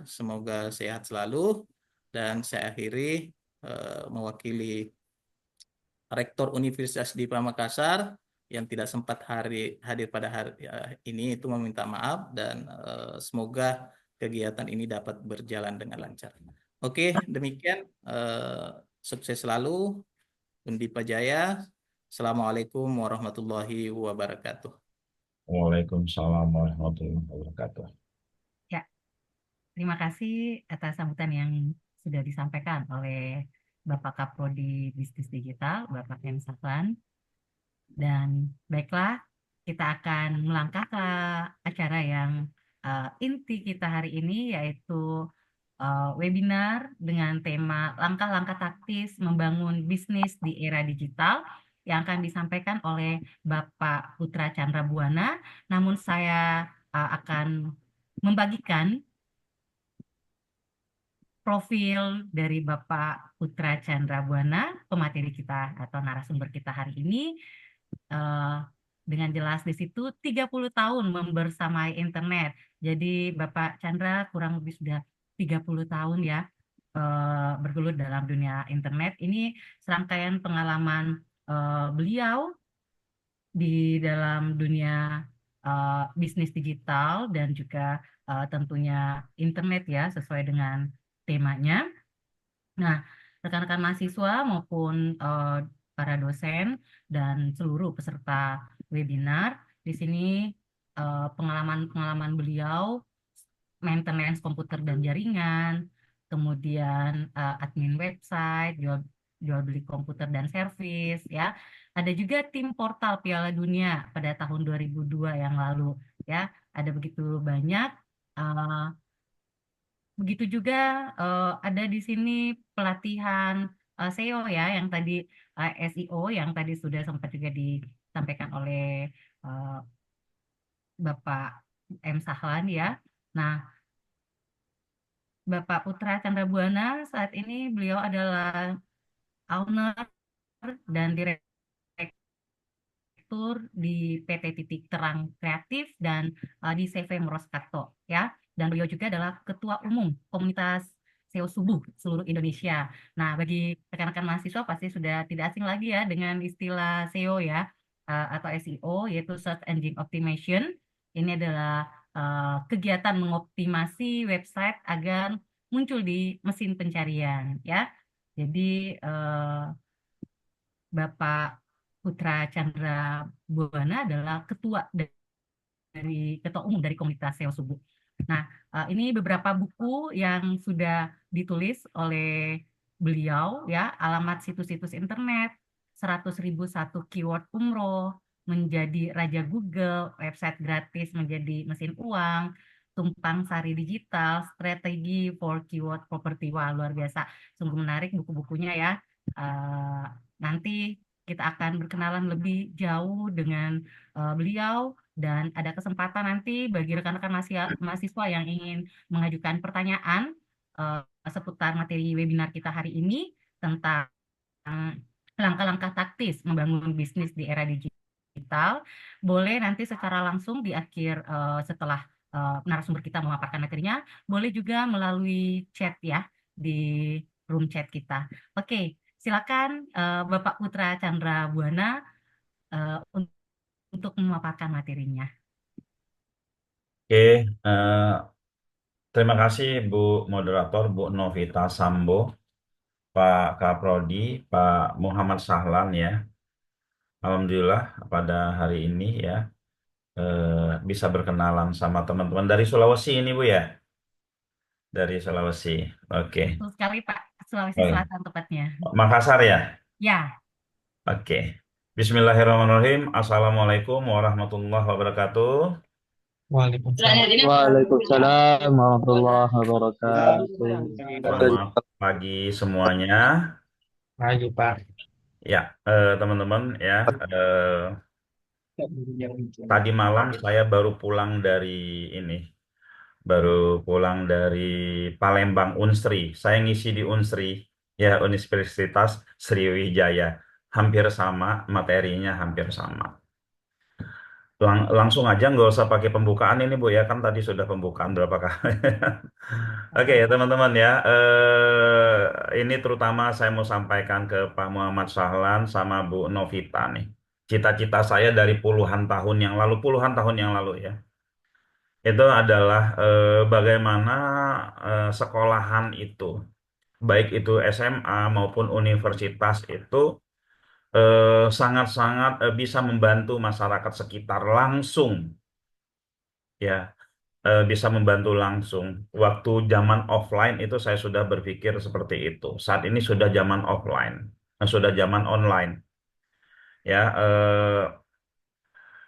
semoga sehat selalu. Dan saya akhiri mewakili Rektor Universitas di Makassar yang tidak sempat hadir pada hari ini itu meminta maaf dan semoga kegiatan ini dapat berjalan dengan lancar. Oke, demikian. Sukses selalu, Undip Jaya. Assalamualaikum warahmatullahi wabarakatuh. Waalaikumsalam warahmatullahi wabarakatuh. Ya, terima kasih atas sambutan yang sudah disampaikan oleh Bapak Kaprodi Bisnis Digital, Bapak M. Saflan. Dan baiklah, kita akan melangkah ke acara yang inti kita hari ini, yaitu webinar dengan tema langkah-langkah taktis membangun bisnis di era digital yang akan disampaikan oleh Bapak Putra Chandra Buana. Namun saya akan membagikan profil dari Bapak Putra Chandra Buana, pemateri kita atau narasumber kita hari ini. Dengan jelas di situ 30 tahun membersamai internet. Jadi Bapak Chandra kurang lebih sudah 30 tahun ya bergelut dalam dunia internet. Ini serangkaian pengalaman beliau di dalam dunia bisnis digital dan juga tentunya internet ya, sesuai dengan temanya. Nah, rekan-rekan mahasiswa maupun para dosen dan seluruh peserta webinar, di sini pengalaman-pengalaman beliau, maintenance komputer dan jaringan, kemudian admin website, jual beli komputer dan servis, ya. Ada juga tim portal Piala Dunia pada tahun 2002 yang lalu, ya. Ada begitu banyak. Begitu juga ada di sini pelatihan SEO ya, yang tadi SEO yang tadi sudah sempat juga disampaikan oleh uh, Bapak M. Sahlan ya. Nah, Bapak Putra Chandra Buana saat ini beliau adalah owner dan direktur di PT Titik Terang Kreatif dan di CV Meroskato ya. Dan beliau juga adalah Ketua Umum Komunitas SEO Subuh seluruh Indonesia. Nah, bagi rekan-rekan mahasiswa pasti sudah tidak asing lagi ya dengan istilah SEO ya, atau SEO, yaitu Search Engine Optimization. Ini adalah kegiatan mengoptimasi website agar muncul di mesin pencarian ya. Jadi Bapak Putra Chandra Buana adalah ketua umum dari komunitas SEO Subuh. Nah, ini beberapa buku yang sudah ditulis oleh beliau ya, alamat situs-situs internet, 100.001 keyword umroh, menjadi raja Google, website gratis menjadi mesin uang, tumpang sari digital, strategi for keyword property. Wah, luar biasa, sungguh menarik buku-bukunya ya. Nanti kita akan berkenalan lebih jauh dengan beliau. Dan ada kesempatan nanti bagi rekan-rekan mahasiswa yang ingin mengajukan pertanyaan seputar materi webinar kita hari ini tentang langkah-langkah taktis membangun bisnis di era digital, boleh nanti secara langsung di akhir setelah narasumber kita memaparkan materinya, boleh juga melalui chat ya di room chat kita. Oke, silakan Bapak Putra Chandra Buana untuk memaparkan materinya. Oke, terima kasih Bu Moderator, Bu Novita Sambo, Pak Kaprodi, Pak Muhammad Sahlan ya. Alhamdulillah pada hari ini ya bisa berkenalan sama teman-teman dari Sulawesi ini Bu ya. Dari Sulawesi. Oke. Betul sekali Pak, Sulawesi Baik. Selatan tepatnya. Makassar ya. Ya, Oke. Bismillahirrahmanirrahim. Assalamualaikum warahmatullahi wabarakatuh. Waalaikumsalam warahmatullahi wabarakatuh. Selamat pagi semuanya. Pagi Pak. Ya, teman-teman ya. Tadi malam saya baru pulang dari ini, baru pulang dari Palembang Unsri. Saya ngisi di Unsri, ya Universitas Sriwijaya. Hampir sama materinya, hampir sama. Langsung aja nggak usah pakai pembukaan ini Bu ya, kan tadi sudah pembukaan berapa kali. Oke ya teman-teman ya, ini terutama saya mau sampaikan ke Pak Muhammad Sahlan sama Bu Novita nih. Cita-cita saya dari puluhan tahun yang lalu ya, itu adalah bagaimana sekolahan itu, baik itu SMA maupun universitas itu sangat-sangat bisa membantu masyarakat sekitar langsung ya, bisa membantu langsung. Waktu zaman offline itu saya sudah berpikir seperti itu. Saat ini sudah zaman offline, sudah zaman online. Ya,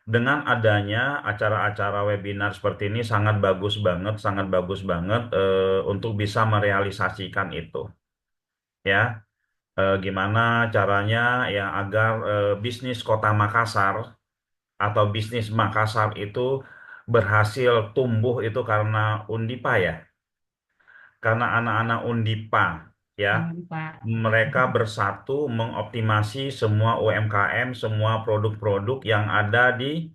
dengan adanya acara-acara webinar seperti ini sangat bagus banget untuk bisa merealisasikan itu. Ya, gimana caranya ya agar bisnis Kota Makassar atau bisnis Makassar itu berhasil tumbuh itu karena Undipa ya. Karena anak-anak Undipa ya, Pak. mereka bersatu mengoptimasi semua UMKM, semua produk-produk yang ada di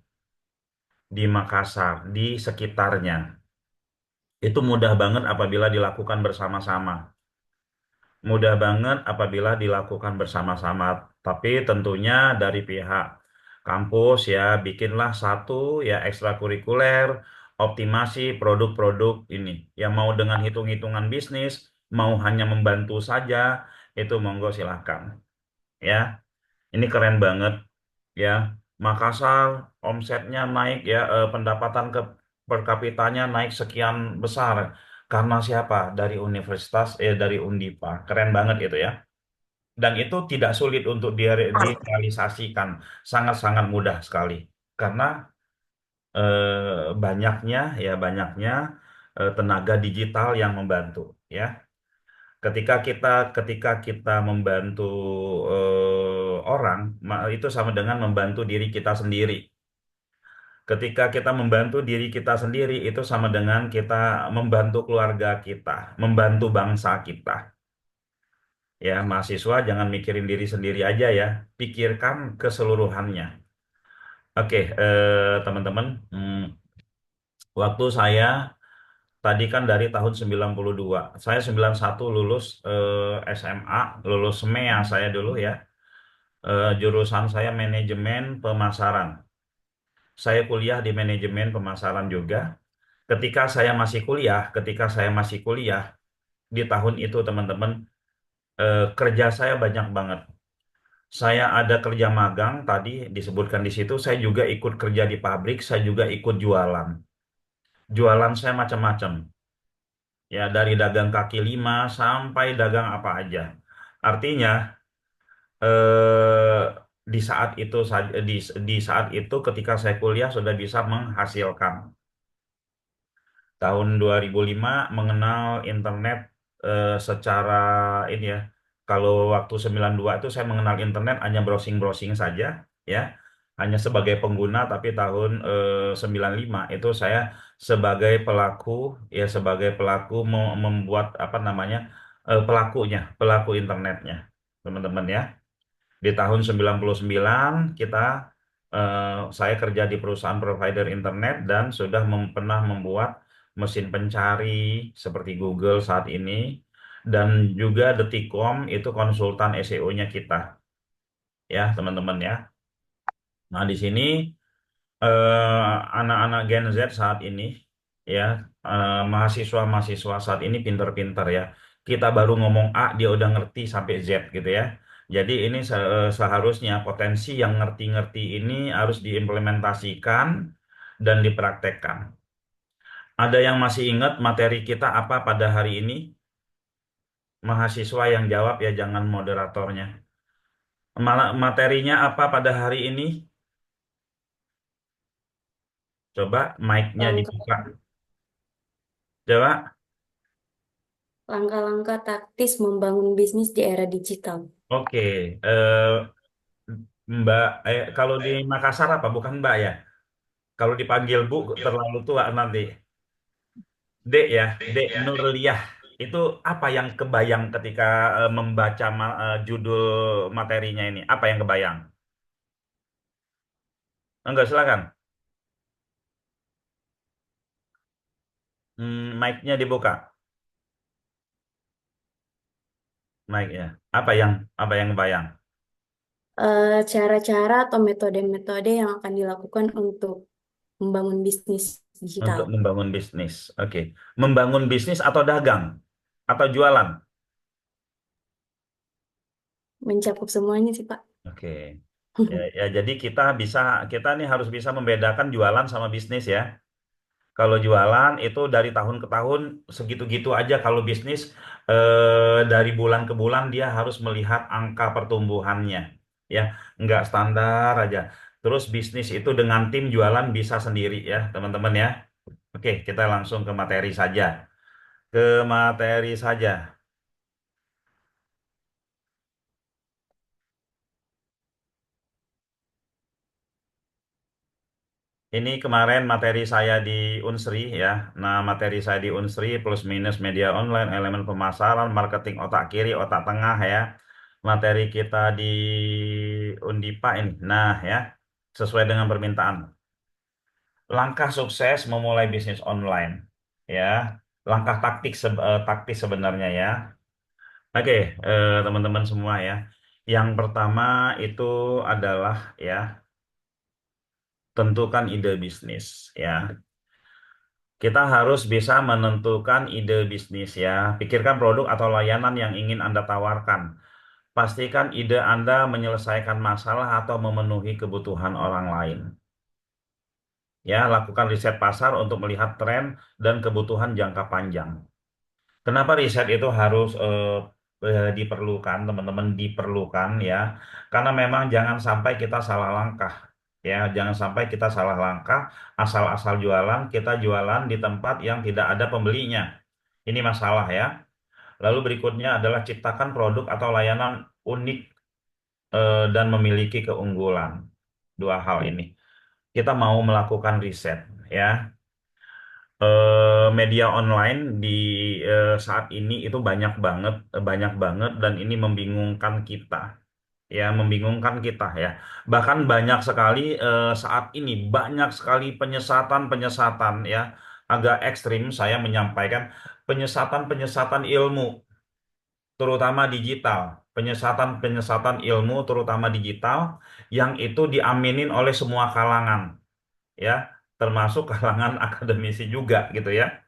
Makassar, di sekitarnya. Itu mudah banget apabila dilakukan bersama-sama. Mudah banget apabila dilakukan bersama-sama. Tapi tentunya dari pihak kampus ya, bikinlah satu ya ekstrakurikuler, optimasi produk-produk ini. Yang mau dengan hitung-hitungan bisnis, mau hanya membantu saja, itu monggo silahkan. Ya, ini keren banget ya. Makassar omsetnya naik ya, pendapatan per kapitanya naik sekian besar. Karena siapa? Dari universitas, dari Undipa. Keren banget itu ya. Dan itu tidak sulit untuk direalisasikan. Sangat-sangat mudah sekali. Karena banyaknya tenaga digital yang membantu ya. Ketika kita membantu orang, itu sama dengan membantu diri kita sendiri. Ketika kita membantu diri kita sendiri, itu sama dengan kita membantu keluarga kita, membantu bangsa kita. Ya, mahasiswa jangan mikirin diri sendiri aja ya, pikirkan keseluruhannya. Oke, teman-teman, waktu saya tadi kan dari tahun 92, saya 91 lulus SMA, lulus SMEA saya dulu ya. Jurusan saya manajemen pemasaran. Saya kuliah di manajemen pemasaran juga. Ketika saya masih kuliah di tahun itu teman-teman, kerja saya banyak banget. Saya ada kerja magang tadi disebutkan di situ. Saya juga ikut kerja di pabrik. Saya juga ikut jualan. Jualan saya macam-macam. Ya dari dagang kaki lima sampai dagang apa aja. Artinya eh, di saat itu ketika saya kuliah sudah bisa menghasilkan. Tahun 2005 mengenal internet secara ini ya. Kalau waktu 92 itu saya mengenal internet hanya browsing-browsing saja ya. Hanya sebagai pengguna, tapi tahun 95 itu saya sebagai pelaku membuat apa namanya, pelaku internetnya teman-teman ya. Di tahun 99 saya kerja di perusahaan provider internet dan sudah pernah membuat mesin pencari seperti Google saat ini, dan juga Detikcom itu konsultan SEO-nya kita ya teman-teman ya. Nah di sini anak-anak Gen Z saat ini ya, mahasiswa-mahasiswa saat ini pinter-pinter ya. Kita baru ngomong A dia udah ngerti sampai Z gitu ya. Jadi ini seharusnya potensi yang ngerti-ngerti ini harus diimplementasikan dan dipraktekkan. Ada yang masih ingat materi kita apa pada hari ini? Mahasiswa yang jawab ya, jangan moderatornya. Materinya apa pada hari ini? Coba mic-nya Langkah- dibuka. Coba. Langkah-langkah taktis membangun bisnis di era digital. Oke, eh, Mbak, kalau di Makassar apa? Bukan Mbak ya? Kalau dipanggil Bu terlalu tua nanti. Dek ya, Dek Nurliah. Itu apa yang kebayang ketika membaca judul materinya ini? Apa yang kebayang? Enggak, silakan. Mic-nya dibuka, mic-nya. Apa yang bayang Cara-cara atau metode-metode yang akan dilakukan untuk membangun bisnis digital. untuk membangun bisnis? Oke, membangun bisnis atau dagang atau jualan? Mencakup semuanya sih, Pak. Oke. Ya, ya, jadi kita nih harus bisa membedakan jualan sama bisnis ya. Kalau jualan itu dari tahun ke tahun segitu-gitu aja. Kalau bisnis dari bulan ke bulan dia harus melihat angka pertumbuhannya, ya, nggak standar aja. Terus bisnis itu dengan tim jualan bisa sendiri ya, teman-teman ya. Oke, kita langsung ke materi saja. Ke materi saja. Ini kemarin materi saya di Unsri ya. Nah, materi saya di Unsri plus minus media online, elemen pemasaran, marketing otak kiri, otak tengah ya. Materi kita di Undipa ini. Nah, ya, sesuai dengan permintaan. Langkah sukses memulai bisnis online ya. Langkah taktis sebenarnya ya. Oke, teman-teman semua ya. Yang pertama itu adalah ya, tentukan ide bisnis ya. Kita harus bisa menentukan ide bisnis ya. Pikirkan produk atau layanan yang ingin Anda tawarkan. Pastikan ide Anda menyelesaikan masalah atau memenuhi kebutuhan orang lain. Ya, lakukan riset pasar untuk melihat tren dan kebutuhan jangka panjang. Kenapa riset itu harus diperlukan, teman-teman, diperlukan ya? Karena memang jangan sampai kita salah langkah. Ya, jangan sampai kita salah langkah, asal-asal jualan, kita jualan di tempat yang tidak ada pembelinya. Ini masalah ya. Lalu berikutnya adalah ciptakan produk atau layanan unik dan memiliki keunggulan. Dua hal ini. Kita mau melakukan riset ya. Media online di saat ini itu banyak banget dan ini membingungkan kita. Ya, membingungkan kita ya. Bahkan banyak sekali saat ini banyak sekali penyesatan-penyesatan ya. Agak ekstrim saya menyampaikan penyesatan-penyesatan ilmu terutama digital, penyesatan-penyesatan ilmu terutama digital yang itu diaminin oleh semua kalangan ya, termasuk kalangan akademisi juga gitu ya.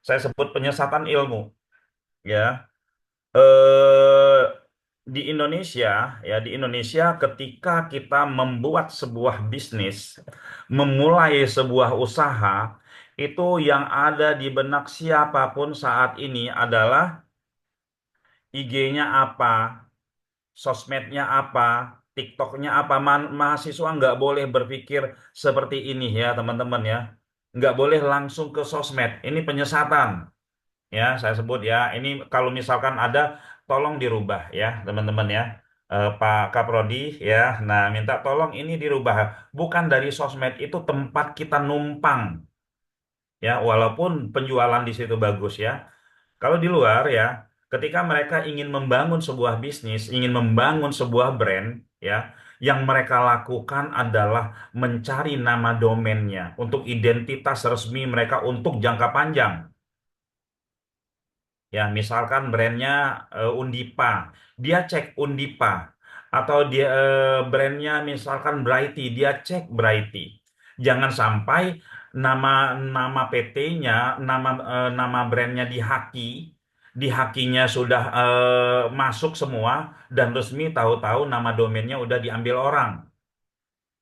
Saya sebut penyesatan ilmu ya. Eh di Indonesia ketika kita membuat sebuah bisnis, memulai sebuah usaha, itu yang ada di benak siapapun saat ini adalah IG-nya apa, sosmednya apa, TikToknya apa. Mahasiswa nggak boleh berpikir seperti ini ya teman-teman ya. Nggak boleh langsung ke sosmed. Ini penyesatan ya, saya sebut ya. Ini kalau misalkan ada, tolong dirubah ya teman-teman ya. Pak Kaprodi ya, nah minta tolong ini dirubah. Bukan dari sosmed itu tempat kita numpang ya, walaupun penjualan di situ bagus ya. Kalau di luar ya, ketika mereka ingin membangun sebuah bisnis, ingin membangun sebuah brand, ya, yang mereka lakukan adalah mencari nama domainnya untuk identitas resmi mereka untuk jangka panjang. Ya, misalkan brandnya Undipa, dia cek Undipa, atau dia brandnya misalkan Brighty, dia cek Brighty. Jangan sampai nama nama PT-nya, nama brandnya dihakinya sudah masuk semua dan resmi, tahu-tahu nama domainnya udah diambil orang,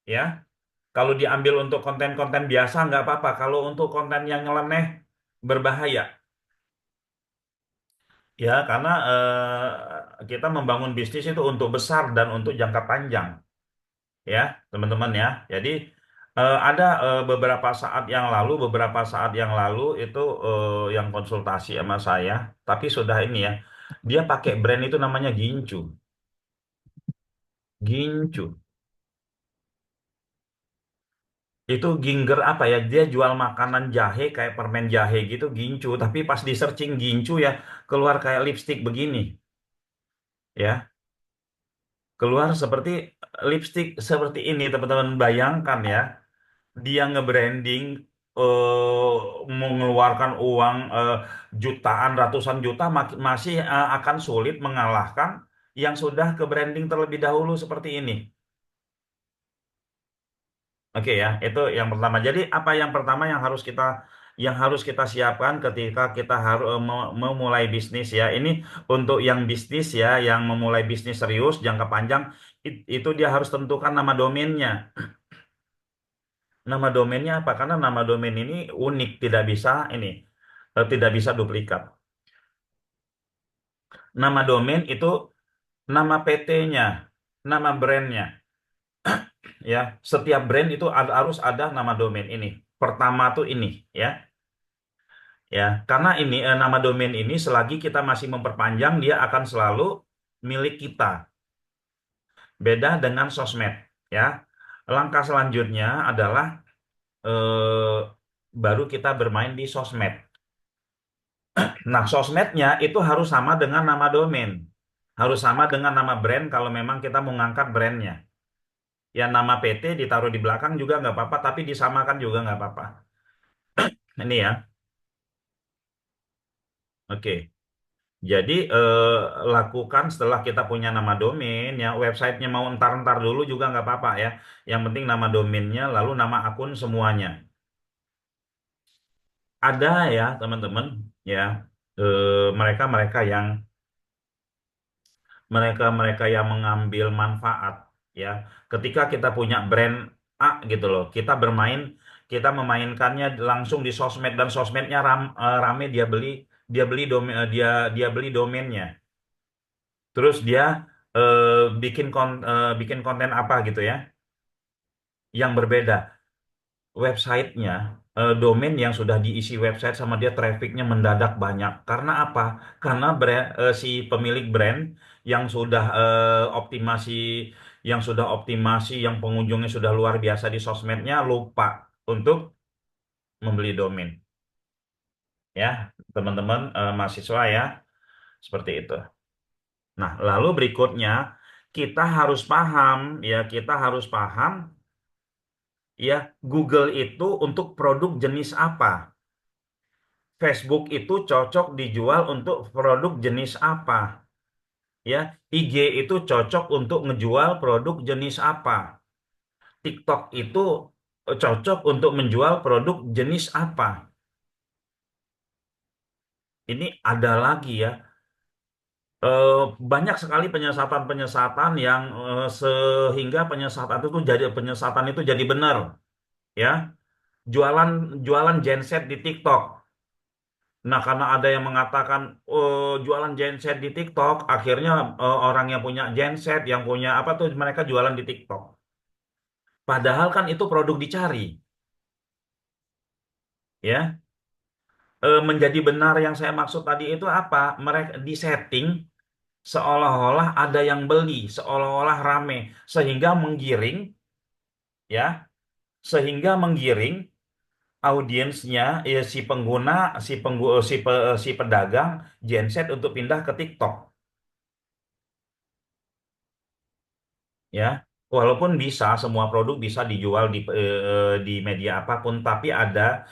ya. Kalau diambil untuk konten-konten biasa nggak apa-apa, kalau untuk konten yang nyeleneh berbahaya. Ya, karena kita membangun bisnis itu untuk besar dan untuk jangka panjang, ya, teman-teman ya. Jadi ada beberapa saat yang lalu itu yang konsultasi sama saya, tapi sudah ini ya, dia pakai brand itu namanya Gincu. Gincu. Itu Ginger apa ya? Dia jual makanan jahe kayak permen jahe gitu, Gincu. Tapi pas di searching Gincu ya, keluar kayak lipstick begini, ya. Keluar seperti lipstick seperti ini, teman-teman. Bayangkan ya, dia nge-branding eh, mengeluarkan uang jutaan, ratusan juta masih akan sulit mengalahkan yang sudah ke branding terlebih dahulu seperti ini. Oke ya, itu yang pertama. Jadi apa yang pertama yang harus kita siapkan ketika kita harus memulai bisnis ya. Ini untuk yang bisnis ya, yang memulai bisnis serius jangka panjang itu dia harus tentukan nama domainnya. Nama domainnya apa? Karena nama domain ini unik, tidak bisa duplikat. Nama domain itu nama PT-nya, nama brandnya ya. Setiap brand itu harus ada nama domain ini. Pertama tuh ini ya. Ya, karena ini nama domain ini selagi kita masih memperpanjang dia akan selalu milik kita. Beda dengan sosmed ya. Langkah selanjutnya adalah eh, baru kita bermain di sosmed. Nah, sosmednya itu harus sama dengan nama domain. Harus sama dengan nama brand kalau memang kita mau ngangkat brandnya. Ya, nama PT ditaruh di belakang juga nggak apa-apa, tapi disamakan juga nggak apa-apa. Ini ya, oke. Jadi lakukan setelah kita punya nama domain, ya websitenya mau entar-entar dulu juga nggak apa-apa ya. Yang penting nama domainnya, lalu nama akun semuanya. Ada ya teman-teman, ya mereka-mereka yang mereka-mereka yang mengambil manfaat ya ketika kita punya brand A gitu loh, kita memainkannya langsung di sosmed dan sosmednya rame, dia beli domainnya, terus dia bikin konten apa gitu ya yang berbeda. Websitenya, domain yang sudah diisi website sama dia trafficnya mendadak banyak. Karena apa? Karena si pemilik brand yang sudah optimasi, yang pengunjungnya sudah luar biasa di sosmednya lupa untuk membeli domain. Ya, teman-teman mahasiswa ya, seperti itu. Nah, lalu berikutnya kita harus paham ya Google itu untuk produk jenis apa. Facebook itu cocok dijual untuk produk jenis apa? Ya, IG itu cocok untuk ngejual produk jenis apa? TikTok itu cocok untuk menjual produk jenis apa? Ini ada lagi ya, eh, banyak sekali penyesatan-penyesatan yang sehingga penyesatan itu jadi benar, ya. Jualan jualan genset di TikTok. Nah, karena ada yang mengatakan jualan genset di TikTok, akhirnya orang yang punya genset, yang punya apa tuh mereka jualan di TikTok. Padahal kan itu produk dicari, ya. Menjadi benar yang saya maksud tadi itu apa? Mereka disetting seolah-olah ada yang beli, seolah-olah rame, sehingga menggiring, ya, sehingga menggiring audiensnya, ya, si pedagang genset untuk pindah ke TikTok. Ya, walaupun bisa semua produk bisa dijual di media apapun, tapi ada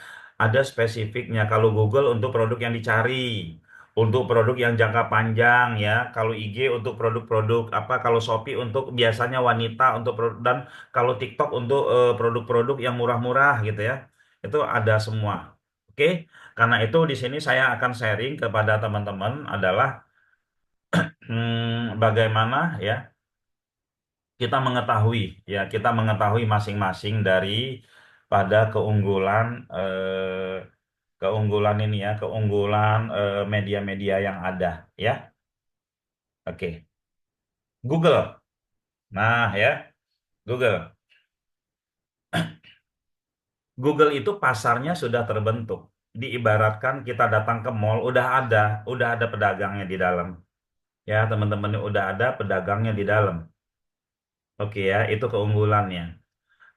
spesifiknya. Kalau Google untuk produk yang dicari, untuk produk yang jangka panjang ya. Kalau IG untuk produk-produk apa, kalau Shopee untuk biasanya wanita untuk dan kalau TikTok untuk produk-produk yang murah-murah gitu ya. Itu ada semua. Oke, karena itu di sini saya akan sharing kepada teman-teman adalah bagaimana ya kita mengetahui masing-masing dari pada keunggulan ini ya, keunggulan media-media yang ada ya. Oke. Google. Nah, ya, Google. Google itu pasarnya sudah terbentuk. Diibaratkan kita datang ke mall udah ada pedagangnya di dalam. Ya, teman-teman, udah ada pedagangnya di dalam. Oke ya, itu keunggulannya.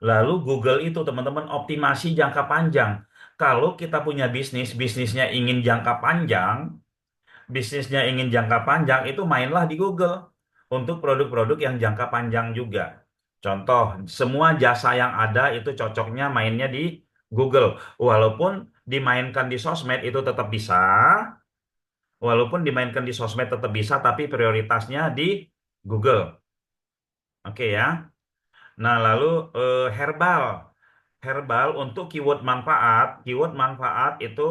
Lalu Google itu teman-teman optimasi jangka panjang. Kalau kita punya bisnisnya ingin jangka panjang itu mainlah di Google untuk produk-produk yang jangka panjang juga. Contoh, semua jasa yang ada itu cocoknya mainnya di Google. Walaupun dimainkan di sosmed itu tetap bisa, walaupun dimainkan di sosmed tetap bisa, tapi prioritasnya di Google. Oke ya. Nah, lalu herbal. Herbal untuk keyword manfaat itu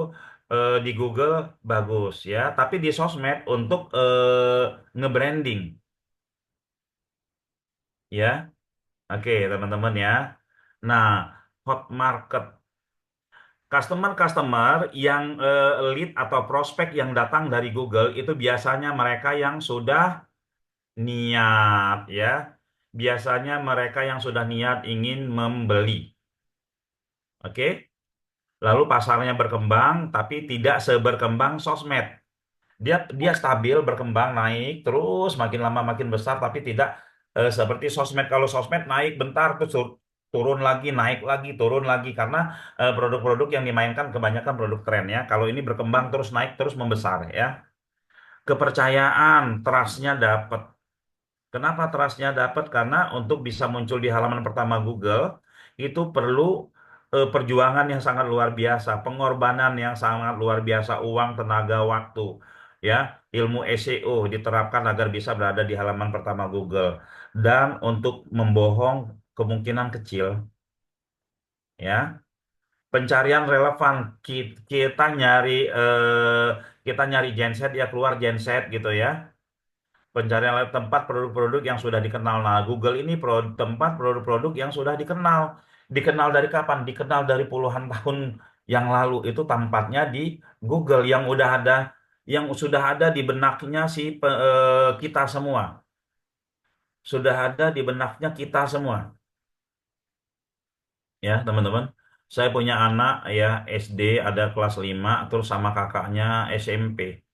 di Google bagus ya, tapi di sosmed untuk nge-branding ya. Oke, teman-teman ya. Nah, hot market. Customer-customer yang lead atau prospek yang datang dari Google itu biasanya mereka yang sudah niat ya. Biasanya mereka yang sudah niat ingin membeli. Oke. Lalu pasarnya berkembang tapi tidak seberkembang sosmed. Dia stabil berkembang naik terus makin lama makin besar tapi tidak seperti sosmed. Kalau sosmed naik bentar terus turun lagi, naik lagi, turun lagi karena produk-produk yang dimainkan kebanyakan produk tren ya. Kalau ini berkembang terus naik terus membesar ya. Kepercayaan, trustnya dapat. Kenapa trustnya dapat? Karena untuk bisa muncul di halaman pertama Google itu perlu perjuangan yang sangat luar biasa, pengorbanan yang sangat luar biasa, uang, tenaga, waktu, ya, ilmu SEO diterapkan agar bisa berada di halaman pertama Google. Dan untuk membohong kemungkinan kecil, ya. Pencarian relevan, kita nyari kita nyari genset ya keluar genset gitu ya. Pencarian tempat produk-produk yang sudah dikenal. Nah, Google ini tempat produk-produk yang sudah dikenal. Dikenal dari kapan? Dikenal dari puluhan tahun yang lalu. Itu tempatnya di Google yang sudah ada di benaknya kita semua. Sudah ada di benaknya kita semua. Ya, teman-teman. Saya punya anak ya SD ada kelas 5 terus sama kakaknya SMP.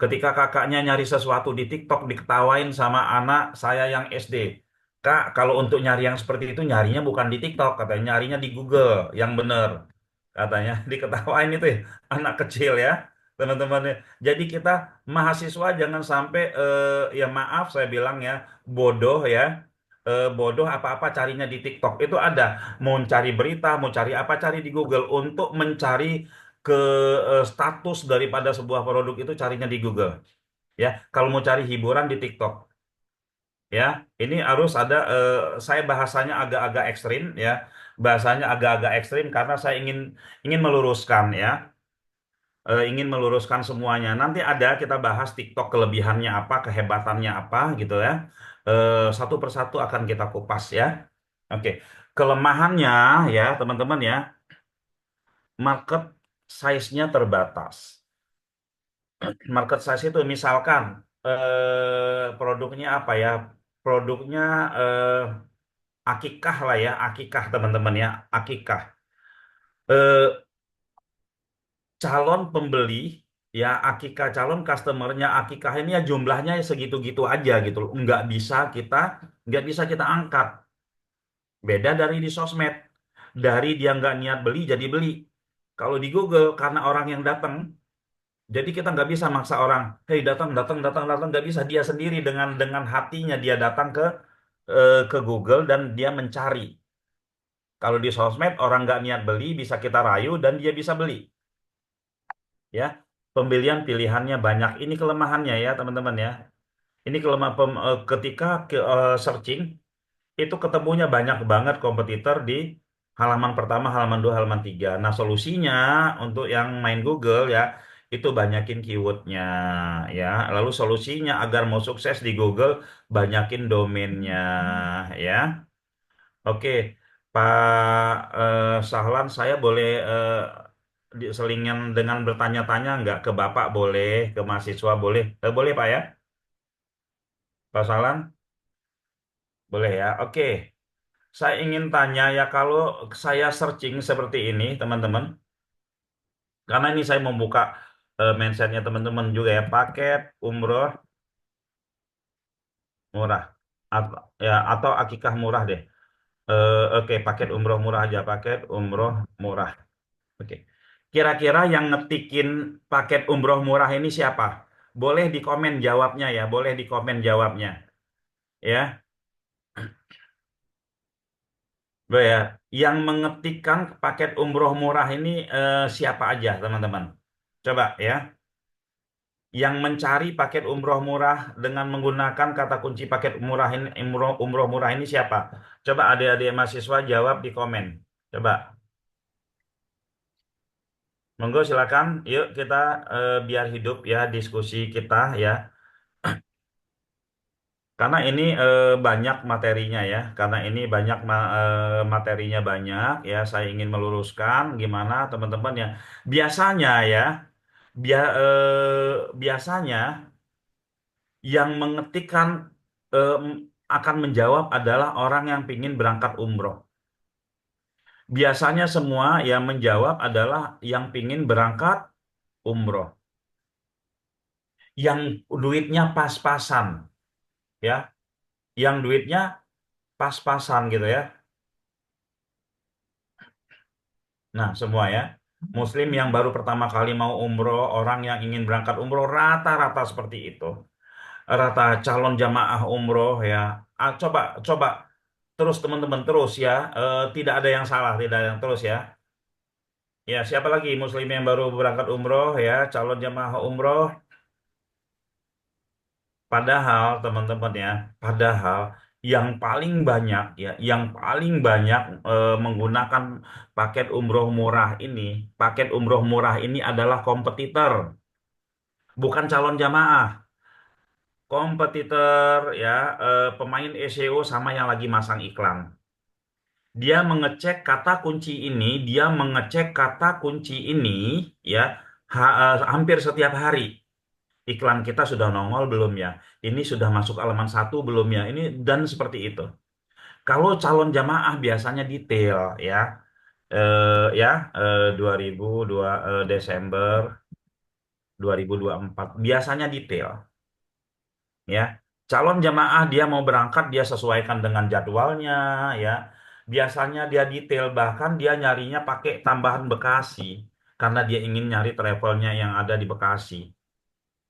Ketika kakaknya nyari sesuatu di TikTok diketawain sama anak saya yang SD. Kak, kalau untuk nyari yang seperti itu nyarinya bukan di TikTok, katanya nyarinya di Google, yang bener. Katanya diketawain itu ya, anak kecil ya, teman-teman. Jadi kita mahasiswa jangan sampai ya maaf saya bilang ya, bodoh ya. Bodoh apa-apa carinya di TikTok. Itu ada, mau cari berita, mau cari apa, cari di Google. Untuk mencari ke status daripada sebuah produk itu carinya di Google ya. Kalau mau cari hiburan di TikTok ya, ini harus ada saya bahasanya agak-agak ekstrim ya, bahasanya agak-agak ekstrim karena saya ingin ingin meluruskan ya. Ingin meluruskan semuanya. Nanti ada kita bahas TikTok kelebihannya apa, kehebatannya apa gitu ya. Satu persatu akan kita kupas ya. Oke, kelemahannya ya teman-teman ya, market size-nya terbatas. Market size itu misalkan produknya apa ya? Produknya akikah lah ya, akikah teman-teman ya, akikah. Eh, Calon pembeli ya, akikah calon customernya akikah ini ya jumlahnya segitu-gitu aja gitu loh. Nggak bisa kita angkat. Beda dari di sosmed. Dari dia nggak niat beli jadi beli. Kalau di Google karena orang yang datang. Jadi kita nggak bisa maksa orang, hey datang, datang, datang, datang, nggak bisa. Dia sendiri dengan hatinya dia datang ke Google dan dia mencari. Kalau di sosmed orang nggak niat beli bisa kita rayu dan dia bisa beli. Ya, pembelian pilihannya banyak. Ini kelemahannya ya teman-teman ya. Ini ketika searching itu ketemunya banyak banget kompetitor di halaman pertama, halaman 2, halaman 3. Nah, solusinya untuk yang main Google ya, itu banyakin keywordnya ya. Lalu solusinya agar mau sukses di Google, banyakin domainnya ya. Oke, Pak Sahlan, saya boleh selingan dengan bertanya-tanya nggak ke Bapak boleh, ke mahasiswa boleh? Boleh Pak ya? Pak Sahlan? Boleh ya? Oke. Saya ingin tanya ya kalau saya searching seperti ini teman-teman, karena ini saya membuka mindsetnya teman-teman juga ya, paket umroh murah atau ya atau akikah murah deh. Oke, paket umroh murah aja, paket umroh murah. Oke. Kira-kira yang ngetikin paket umroh murah ini siapa? Boleh di komen jawabnya ya, boleh di komen jawabnya ya. Bro ya, yang mengetikkan paket umroh murah ini siapa aja teman-teman? Coba ya, yang mencari paket umroh murah dengan menggunakan kata kunci paket murah ini, umroh murah ini siapa? Coba adik-adik mahasiswa jawab di komen. Coba, monggo silakan. Yuk kita biar hidup ya diskusi kita ya. Karena ini banyak materinya ya, karena ini banyak materinya banyak ya. Saya ingin meluruskan gimana teman-teman ya. Biasanya ya, biasanya yang mengetikkan em, akan menjawab adalah orang yang ingin berangkat umroh. Biasanya semua yang menjawab adalah yang ingin berangkat umroh, yang duitnya pas-pasan ya, yang duitnya pas-pasan gitu ya. Nah, semua ya. Muslim yang baru pertama kali mau umroh, orang yang ingin berangkat umroh, rata-rata seperti itu. Rata calon jamaah umroh ya. Coba, coba terus teman-teman terus ya. Tidak ada yang salah, tidak ada yang terus ya. Ya, siapa lagi Muslim yang baru berangkat umroh ya, calon jamaah umroh. Padahal teman-teman ya, padahal yang paling banyak ya, yang paling banyak menggunakan paket umroh murah ini, paket umroh murah ini adalah kompetitor, bukan calon jamaah. Kompetitor ya, pemain SEO sama yang lagi masang iklan. Dia mengecek kata kunci ini, dia mengecek kata kunci ini ya hampir setiap hari. Iklan kita sudah nongol belum ya? Ini sudah masuk halaman satu belum ya? Ini dan seperti itu. Kalau calon jamaah biasanya detail ya. 2002 Desember 2024 biasanya detail ya. Calon jamaah dia mau berangkat dia sesuaikan dengan jadwalnya ya. Biasanya dia detail bahkan dia nyarinya pakai tambahan Bekasi karena dia ingin nyari travelnya yang ada di Bekasi.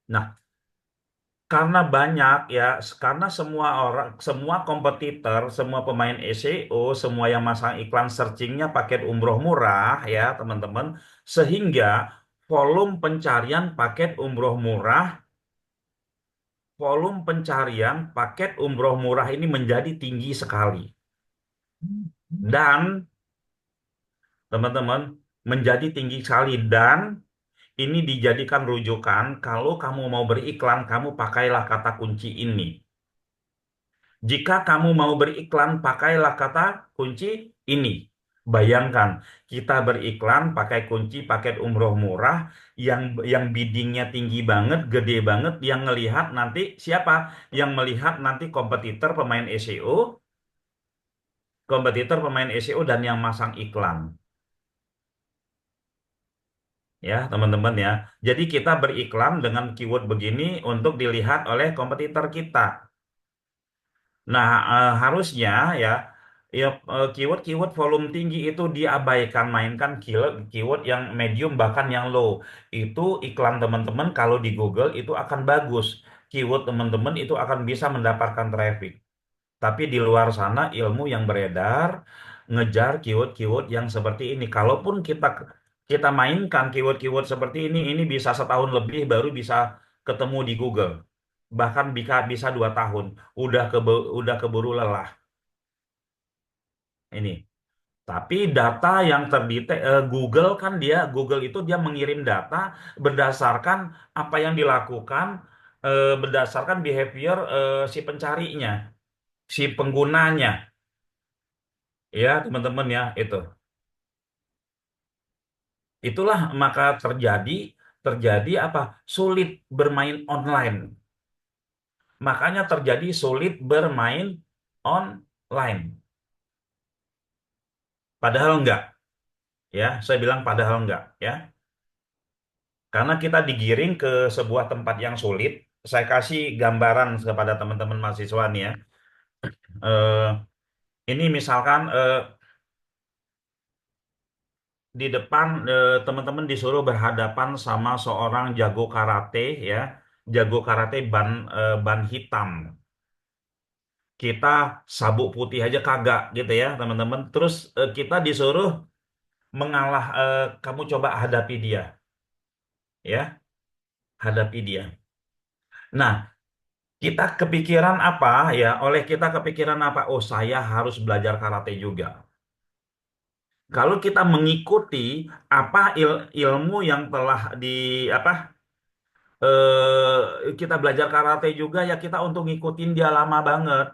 Nah, karena banyak ya, karena semua orang, semua kompetitor, semua pemain SEO, semua yang masang iklan searchingnya paket umroh murah ya teman-teman, sehingga volume pencarian paket umroh murah, volume pencarian paket umroh murah ini menjadi tinggi sekali. Dan teman-teman menjadi tinggi sekali dan ini dijadikan rujukan kalau kamu mau beriklan, kamu pakailah kata kunci ini. Jika kamu mau beriklan, pakailah kata kunci ini. Bayangkan, kita beriklan pakai kunci paket umroh murah yang biddingnya tinggi banget, gede banget, yang ngelihat nanti siapa? Yang melihat nanti kompetitor pemain SEO dan yang masang iklan. Ya, teman-teman ya. Jadi kita beriklan dengan keyword begini untuk dilihat oleh kompetitor kita. Nah, harusnya ya, ya keyword-keyword volume tinggi itu diabaikan, mainkan keyword keyword yang medium bahkan yang low. Itu iklan teman-teman kalau di Google itu akan bagus. Keyword teman-teman itu akan bisa mendapatkan traffic. Tapi di luar sana ilmu yang beredar ngejar keyword-keyword yang seperti ini. Kalaupun kita kita mainkan keyword-keyword seperti ini bisa setahun lebih baru bisa ketemu di Google. Bahkan bisa 2 tahun. Udah keburu lelah ini. Tapi data yang terdetek Google kan Google itu dia mengirim data berdasarkan apa yang dilakukan berdasarkan behavior si pencarinya, si penggunanya. Ya, teman-teman ya, itu. Itulah maka terjadi terjadi apa? Sulit bermain online. Makanya terjadi sulit bermain online. Padahal enggak, ya. Saya bilang padahal enggak, ya. Karena kita digiring ke sebuah tempat yang sulit. Saya kasih gambaran kepada teman-teman mahasiswa nih ya. Eh, ini misalkan di depan teman-teman disuruh berhadapan sama seorang jago karate ya, jago karate ban hitam. kita sabuk putih aja kagak gitu ya teman-teman. Terus kita disuruh mengalah, kamu coba hadapi dia, ya, hadapi dia. Nah, kita kepikiran apa ya? Oleh kita kepikiran apa? Oh, saya harus belajar karate juga. Kalau kita mengikuti apa ilmu yang telah di apa kita belajar karate juga ya kita untuk ngikutin dia lama banget.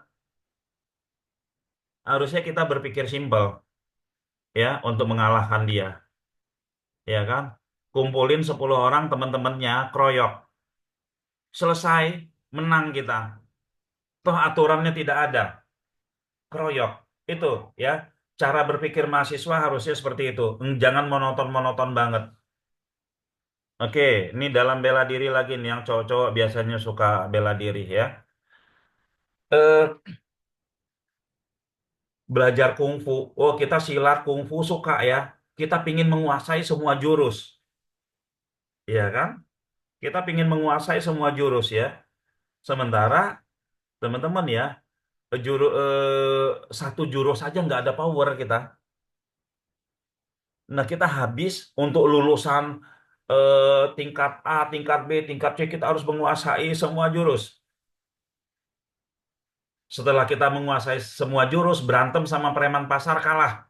Harusnya kita berpikir simpel ya untuk mengalahkan dia, ya kan? Kumpulin 10 orang teman-temannya, kroyok. Selesai, menang kita. Toh aturannya tidak ada, kroyok. Itu ya. Cara berpikir mahasiswa harusnya seperti itu. Jangan monoton-monoton banget. Oke, ini dalam bela diri lagi nih yang cowok-cowok biasanya suka bela diri ya. Eh, Belajar kungfu. Oh, kita silat kungfu suka ya. Kita pingin menguasai semua jurus, ya kan? Kita pingin menguasai semua jurus ya. Sementara teman-teman ya, satu jurus aja nggak ada power kita. Nah, kita habis untuk lulusan tingkat A, tingkat B, tingkat C, kita harus menguasai semua jurus. Setelah kita menguasai semua jurus, berantem sama preman pasar kalah.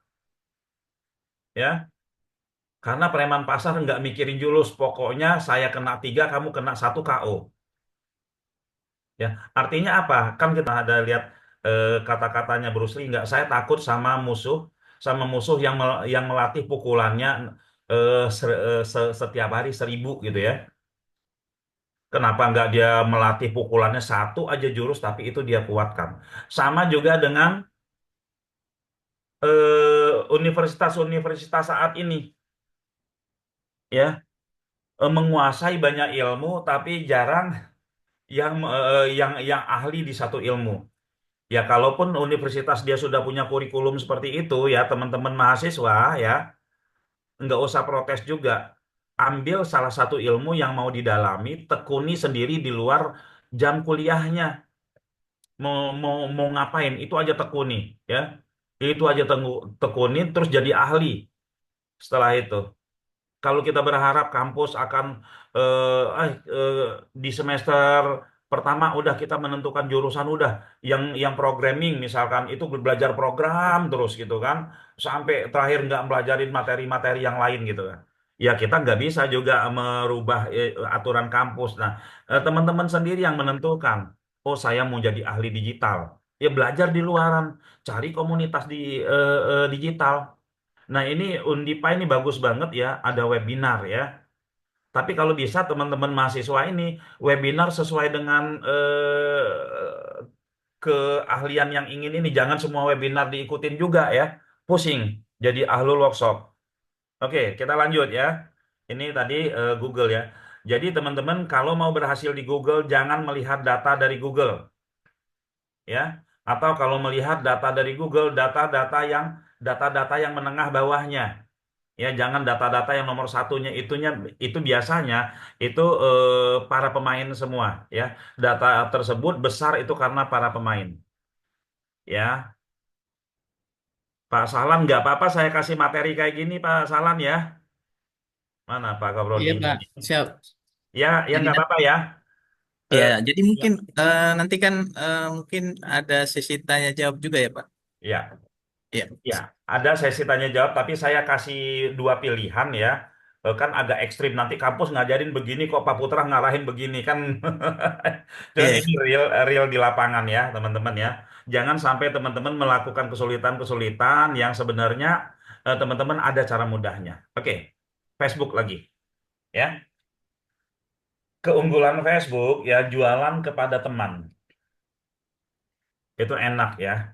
Ya, karena preman pasar nggak mikirin jurus. Pokoknya saya kena 3, kamu kena 1 KO. Ya, artinya apa? Kan kita ada lihat kata-katanya Bruce Lee nggak? Saya takut sama musuh yang melatih pukulannya setiap hari 1000 gitu ya. Kenapa nggak dia melatih pukulannya satu aja jurus tapi itu dia kuatkan. Sama juga dengan universitas-universitas saat ini ya, menguasai banyak ilmu tapi jarang yang ahli di satu ilmu. Ya, kalaupun universitas dia sudah punya kurikulum seperti itu, ya teman-teman mahasiswa ya, nggak usah protes juga. Ambil salah satu ilmu yang mau didalami, tekuni sendiri di luar jam kuliahnya. Mau ngapain, itu aja tekuni, ya. Itu aja tekuni, terus jadi ahli setelah itu. Kalau kita berharap kampus akan di semester pertama udah kita menentukan jurusan udah yang programming misalkan itu belajar program terus gitu kan sampai terakhir nggak belajarin materi-materi yang lain gitu kan. Ya kita nggak bisa juga merubah aturan kampus. Nah, teman-teman sendiri yang menentukan. Oh, saya mau jadi ahli digital. Ya belajar di luaran, cari komunitas di digital. Nah, ini Undipa ini bagus banget ya, ada webinar ya. Tapi kalau bisa teman-teman mahasiswa ini webinar sesuai dengan keahlian yang ingin ini. Jangan semua webinar diikutin juga ya. Pusing jadi ahlul workshop. Oke, kita lanjut ya. Ini tadi Google ya. Jadi teman-teman kalau mau berhasil di Google jangan melihat data dari Google ya. Atau kalau melihat data dari Google, data-data yang menengah bawahnya. Ya, jangan data-data yang nomor satunya itu biasanya itu para pemain semua ya. Data tersebut besar itu karena para pemain. Ya, Pak Sahlan nggak apa-apa saya kasih materi kayak gini Pak Sahlan ya. Mana Pak Iya, Kaprodinya Pak. nih? Siap. Ya, ya Jadi nggak apa-apa ya. ya, Eh, jadi ya, mungkin nanti kan mungkin ada sesi tanya jawab juga ya, Pak. ya. Iya. Ya, ada sesi tanya jawab, tapi saya kasih 2 pilihan ya. Kan agak ekstrim nanti kampus ngajarin begini kok Pak Putra ngarahin begini kan. Dan Iya. ini real real di lapangan ya, teman-teman ya. Jangan sampai teman-teman melakukan kesulitan-kesulitan yang sebenarnya teman-teman ada cara mudahnya. Oke, Facebook lagi ya. Keunggulan Facebook ya jualan kepada teman. Itu enak ya.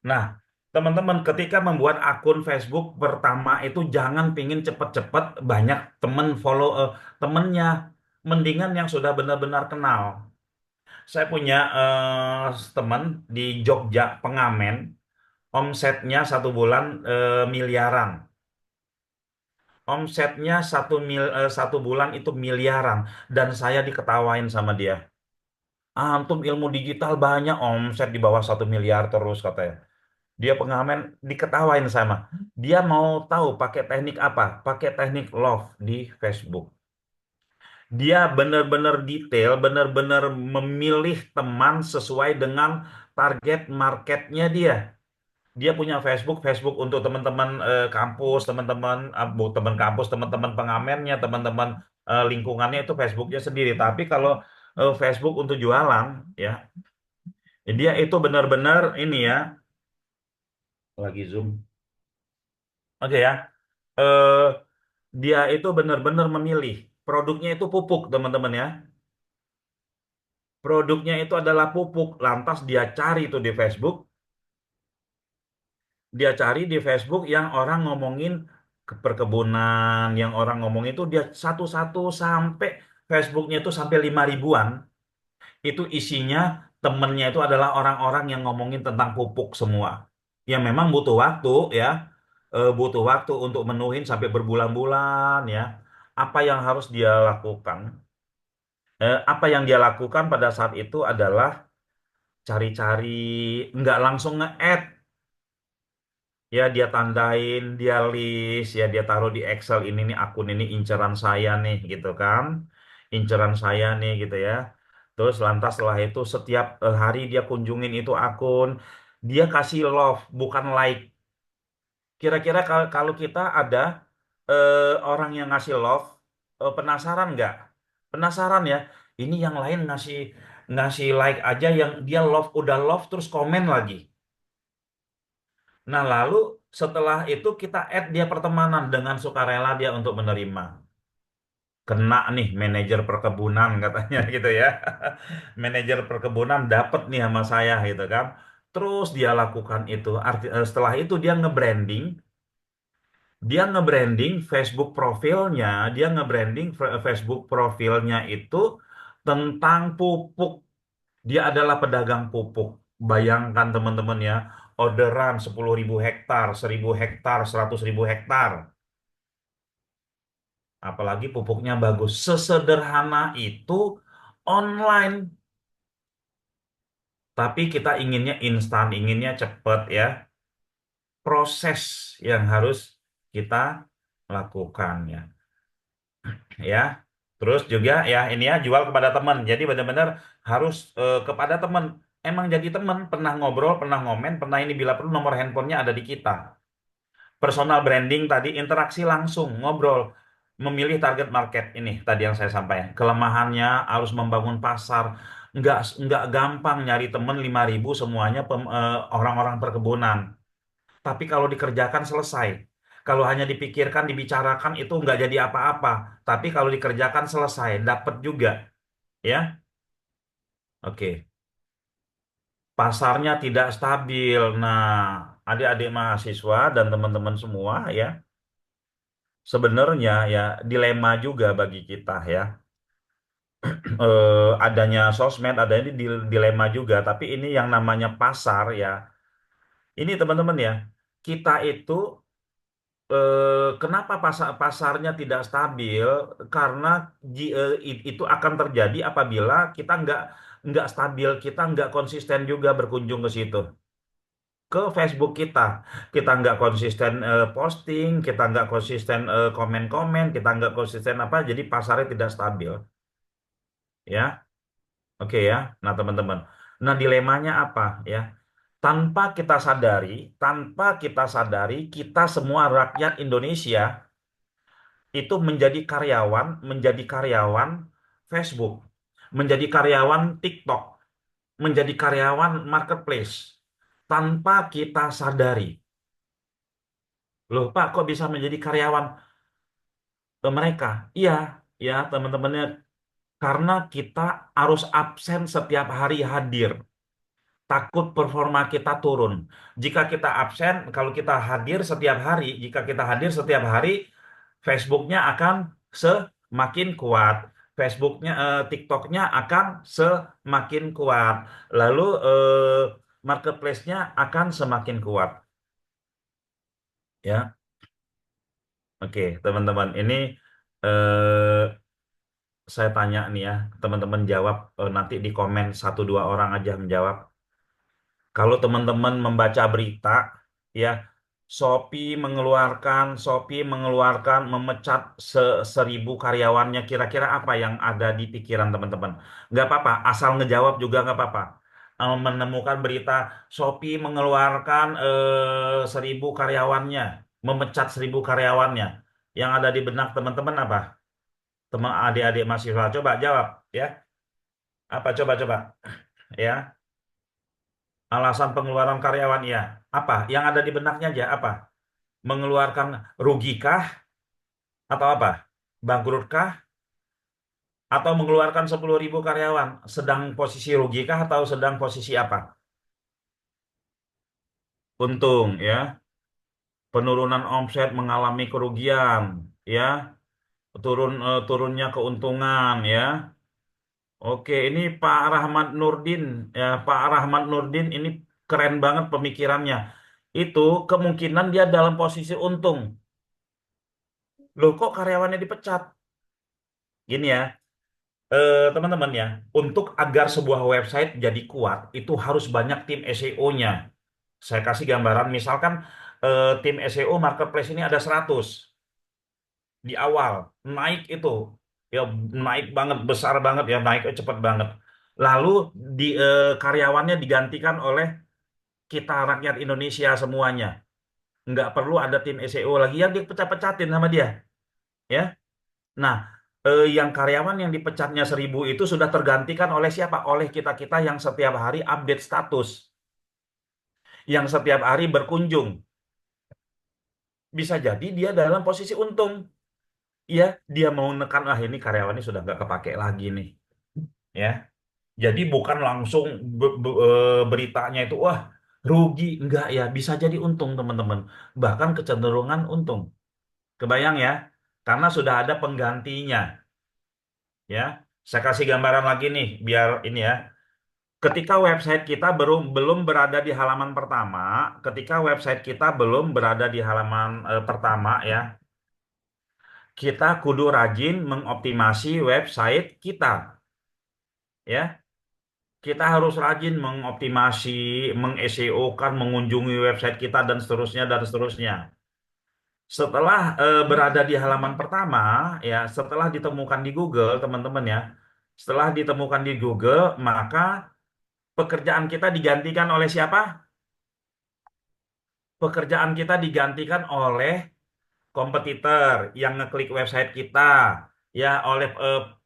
Nah, teman-teman, ketika membuat akun Facebook pertama itu jangan pingin cepet-cepet banyak temen follow temennya, mendingan yang sudah benar-benar kenal. Saya punya teman di Jogja pengamen, omsetnya 1 bulan miliaran. Omsetnya 1 bulan itu miliaran, dan saya diketawain sama dia. Antum ilmu digital banyak, omset di bawah 1 miliar terus katanya. Dia pengamen diketawain sama. Dia mau tahu pakai teknik apa? Pakai teknik love di Facebook. Dia benar-benar detail, benar-benar memilih teman sesuai dengan target marketnya dia. Dia punya Facebook, Facebook untuk teman-teman kampus, teman-teman teman kampus, teman-teman pengamennya, teman-teman lingkungannya itu Facebooknya sendiri. Tapi kalau Facebook untuk jualan, ya, dia itu benar-benar ini ya, lagi Zoom. Oke ya, eh, dia itu benar-benar memilih. Produknya itu pupuk, teman-teman ya. Produknya itu adalah pupuk. Lantas dia cari itu di Facebook. Dia cari di Facebook yang orang ngomongin perkebunan, yang orang ngomong itu dia satu-satu sampai Facebooknya itu sampai 5 ribuan. Itu isinya temennya itu adalah orang-orang yang ngomongin tentang pupuk semua. Ya memang butuh waktu ya, butuh waktu untuk menuhin sampai berbulan-bulan ya. Apa yang harus dia lakukan? Apa yang dia lakukan pada saat itu adalah cari-cari, nggak langsung nge-add. Ya dia tandain, dia list, ya dia taruh di Excel ini nih akun ini inceran saya nih gitu kan. Inceran saya nih gitu ya. Terus lantas setelah itu setiap hari dia kunjungin itu akun, dia kasih love bukan like. Kira-kira kalau kita ada orang yang ngasih love, penasaran nggak? Penasaran ya. Ini yang lain ngasih ngasih like aja yang dia love udah love terus komen lagi. Nah, lalu setelah itu kita add dia pertemanan dengan sukarela dia untuk menerima. Kena nih manajer perkebunan katanya gitu ya. Manajer perkebunan dapat nih sama saya gitu kan. Terus dia lakukan itu. Setelah itu dia nge-branding Facebook profilnya, dia nge-branding Facebook profilnya itu tentang pupuk. Dia adalah pedagang pupuk. Bayangkan teman-teman ya, orderan 10.000 hektar, 1.000 hektar, 100.000 hektar. Apalagi pupuknya bagus. Sesederhana itu online. Tapi kita inginnya instan, inginnya cepat ya. Proses yang harus kita lakukan ya. Ya. Terus juga ya ini ya jual kepada teman. Jadi benar-benar harus kepada teman. Emang jadi teman, pernah ngobrol, pernah ngomen, pernah ini bila perlu nomor handphonenya ada di kita. Personal branding tadi interaksi langsung, ngobrol, memilih target market ini tadi yang saya sampaikan. Kelemahannya harus membangun pasar. Nggak gampang nyari temen 5 ribu semuanya orang-orang perkebunan. Tapi kalau dikerjakan selesai. Kalau hanya dipikirkan, dibicarakan itu nggak jadi apa-apa. Tapi kalau dikerjakan selesai, dapat juga. Ya, oke. Pasarnya tidak stabil. Nah, adik-adik mahasiswa dan teman-teman semua ya, sebenarnya ya dilema juga bagi kita ya. Adanya sosmed, ada ini dilema juga. Tapi ini yang namanya pasar ya. Ini teman-teman ya, kita itu kenapa pasarnya tidak stabil? Karena itu akan terjadi apabila kita nggak stabil, kita nggak konsisten juga berkunjung ke situ. Ke Facebook kita nggak konsisten posting, kita nggak konsisten komen-komen, kita nggak konsisten apa, jadi pasarnya tidak stabil, ya, oke ya. Nah teman-teman, nah dilemanya apa ya? Tanpa kita sadari, tanpa kita sadari, kita semua rakyat Indonesia itu menjadi karyawan Facebook, menjadi karyawan TikTok, menjadi karyawan marketplace, tanpa kita sadari. Loh Pak, kok bisa menjadi karyawan mereka? Iya, ya teman-temannya, karena kita harus absen setiap hari hadir. Takut performa kita turun. Jika kita absen, kalau kita hadir setiap hari, jika kita hadir setiap hari, Facebooknya akan semakin kuat. Facebooknya, TikToknya akan semakin kuat. Lalu marketplace-nya akan semakin kuat. Ya, oke teman-teman, ini eh, saya tanya nih ya, teman-teman jawab, nanti di komen 1-2 orang aja menjawab. Kalau teman-teman membaca berita, ya, Shopee mengeluarkan memecat 1.000 karyawannya. Kira-kira apa yang ada di pikiran teman-teman? Nggak apa-apa, asal ngejawab juga nggak apa-apa. Menemukan berita Shopee mengeluarkan 1.000 karyawannya, memecat 1.000 karyawannya. Yang ada di benak teman-teman apa? Teman adik-adik mahasiswa, coba jawab ya. Apa coba-coba ya? Alasan pengeluaran karyawan ya. Apa? Yang ada di benaknya aja apa? Mengeluarkan rugikah atau apa? Bangkrutkah atau mengeluarkan 10.000 karyawan? Sedang posisi rugikah atau sedang posisi apa? Untung ya. Penurunan omset mengalami kerugian ya. Turunnya keuntungan ya. Oke, ini Pak Rahmat Nurdin ya, Pak Rahmat Nurdin ini keren banget pemikirannya. Itu kemungkinan dia dalam posisi untung. Loh kok karyawannya dipecat? Gini ya, teman-teman ya, untuk agar sebuah website jadi kuat, itu harus banyak tim SEO-nya. Saya kasih gambaran, misalkan tim SEO marketplace ini ada 100 di awal, naik itu, ya naik banget, besar banget ya, naik cepet banget. Lalu karyawannya digantikan oleh kita rakyat Indonesia semuanya. Nggak perlu ada tim SEO lagi yang dipecat-pecatin sama dia. Ya, nah, yang karyawan yang dipecatnya 1.000 itu sudah tergantikan oleh siapa? Oleh kita-kita yang setiap hari update status, yang setiap hari berkunjung. Bisa jadi dia dalam posisi untung. Ya, dia mau nekan, ini karyawannya sudah nggak kepake lagi nih. Ya, jadi bukan langsung beritanya itu, wah rugi. Enggak ya, bisa jadi untung teman-teman. Bahkan kecenderungan untung. Kebayang ya? Karena sudah ada penggantinya. Ya, saya kasih gambaran lagi nih, biar ini ya. Ketika website kita belum berada di halaman pertama, ketika website kita belum berada di halaman pertama ya, kita kudu rajin mengoptimasi website kita. Ya, kita harus rajin mengoptimasi, meng-SEO-kan, mengunjungi website kita dan seterusnya dan seterusnya. Setelah berada di halaman pertama, ya, setelah ditemukan di Google, teman-teman ya, setelah ditemukan di Google, maka pekerjaan kita digantikan oleh siapa? Pekerjaan kita digantikan oleh kompetitor yang ngeklik website kita, ya, oleh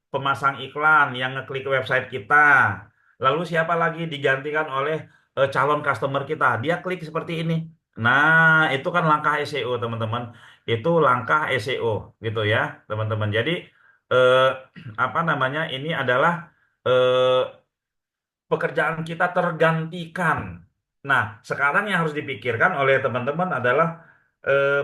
pemasang iklan yang ngeklik website kita. Lalu siapa lagi digantikan oleh calon customer kita? Dia klik seperti ini. Nah, itu kan langkah SEO, teman-teman. Itu langkah SEO, gitu ya, teman-teman. Jadi eh, apa namanya? Ini adalah eh, pekerjaan kita tergantikan. Nah, sekarang yang harus dipikirkan oleh teman-teman adalah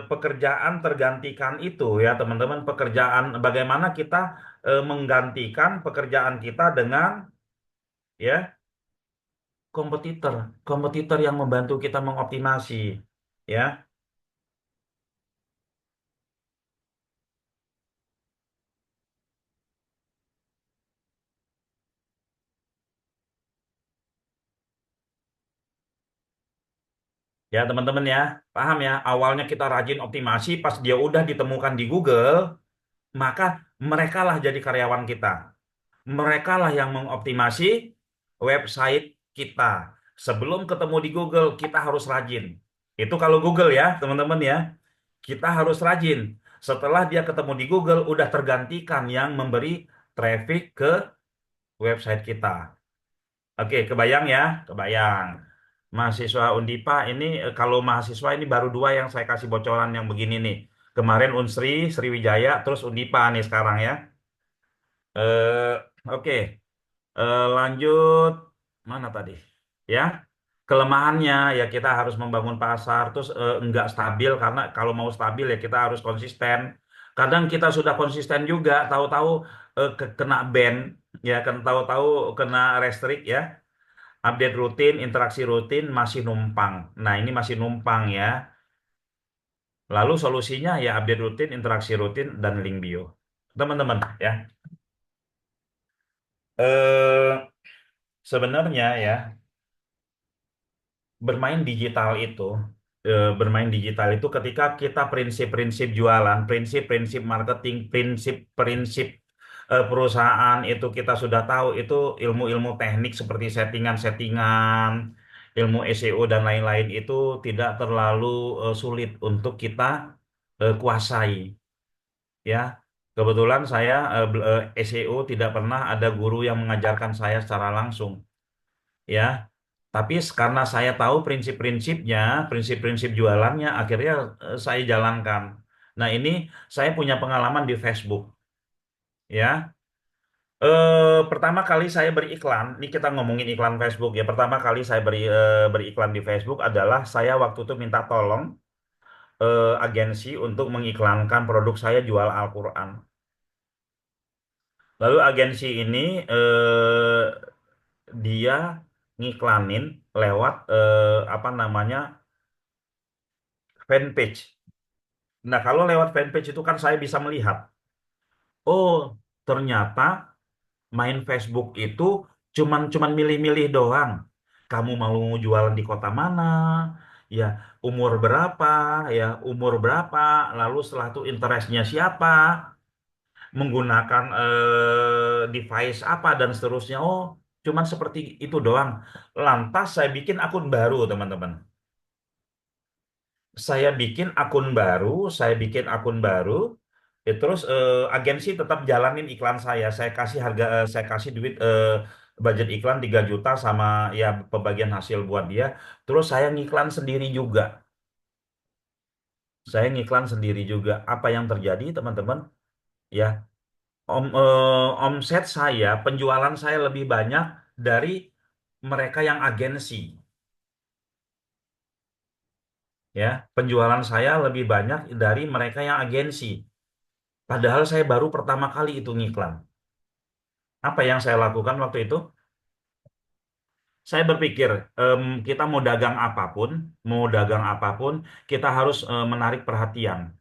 pekerjaan tergantikan itu ya, teman-teman. Pekerjaan bagaimana kita menggantikan pekerjaan kita dengan ya kompetitor, kompetitor yang membantu kita mengoptimasi ya. Ya, teman-teman ya. Paham ya? Awalnya kita rajin optimasi, pas dia udah ditemukan di Google, maka merekalah jadi karyawan kita. Mereka lah yang mengoptimasi website kita. Sebelum ketemu di Google, kita harus rajin. Itu kalau Google ya, teman-teman ya. Kita harus rajin. Setelah dia ketemu di Google, udah tergantikan yang memberi traffic ke website kita. Oke, kebayang ya? Kebayang. Mahasiswa Undipa ini, kalau mahasiswa ini baru 2 yang saya kasih bocoran yang begini nih. Kemarin Unsri, Sriwijaya, terus Undipa nih sekarang ya. Eh, oke. Lanjut mana tadi ya, kelemahannya ya kita harus membangun pasar terus enggak stabil, karena kalau mau stabil ya kita harus konsisten. Kadang kita sudah konsisten juga tahu-tahu kena ban ya, kan tahu-tahu kena restrict ya, update rutin, interaksi rutin masih numpang. Nah, ini masih numpang ya. Lalu solusinya ya update rutin, interaksi rutin, dan link bio, teman-teman ya. eh, sebenarnya ya, bermain digital itu ketika kita prinsip-prinsip jualan, prinsip-prinsip marketing, prinsip-prinsip perusahaan itu kita sudah tahu, itu ilmu-ilmu teknik seperti settingan-settingan, ilmu SEO dan lain-lain itu tidak terlalu sulit untuk kita kuasai, ya. Kebetulan saya SEO tidak pernah ada guru yang mengajarkan saya secara langsung, ya. Tapi karena saya tahu prinsip-prinsipnya, prinsip-prinsip jualannya, akhirnya saya jalankan. Nah, ini saya punya pengalaman di Facebook, ya. Pertama kali saya beriklan, ini kita ngomongin iklan Facebook ya. Pertama kali saya beriklan di Facebook adalah saya waktu itu minta tolong agensi untuk mengiklankan produk saya jual Al-Quran. Lalu agensi ini dia ngiklanin lewat apa namanya, fanpage. Nah, kalau lewat fanpage itu kan saya bisa melihat, oh, ternyata main Facebook itu cuman milih-milih doang. Kamu mau jualan di kota mana? Ya, umur berapa, lalu setelah itu interestnya siapa, menggunakan device apa dan seterusnya. Oh, cuman seperti itu doang. Lantas saya bikin akun baru, teman-teman. Saya bikin akun baru, ya, terus agensi tetap jalanin iklan saya. Saya kasih duit budget iklan 3 juta sama ya pembagian hasil buat dia. Terus saya ngiklan sendiri juga. Apa yang terjadi, teman-teman? Ya, omset saya, penjualan saya lebih banyak dari mereka yang agensi. Ya, penjualan saya lebih banyak dari mereka yang agensi. Padahal saya baru pertama kali itu ngiklan. Apa yang saya lakukan waktu itu? Saya berpikir, kita mau dagang apapun, kita harus menarik perhatian.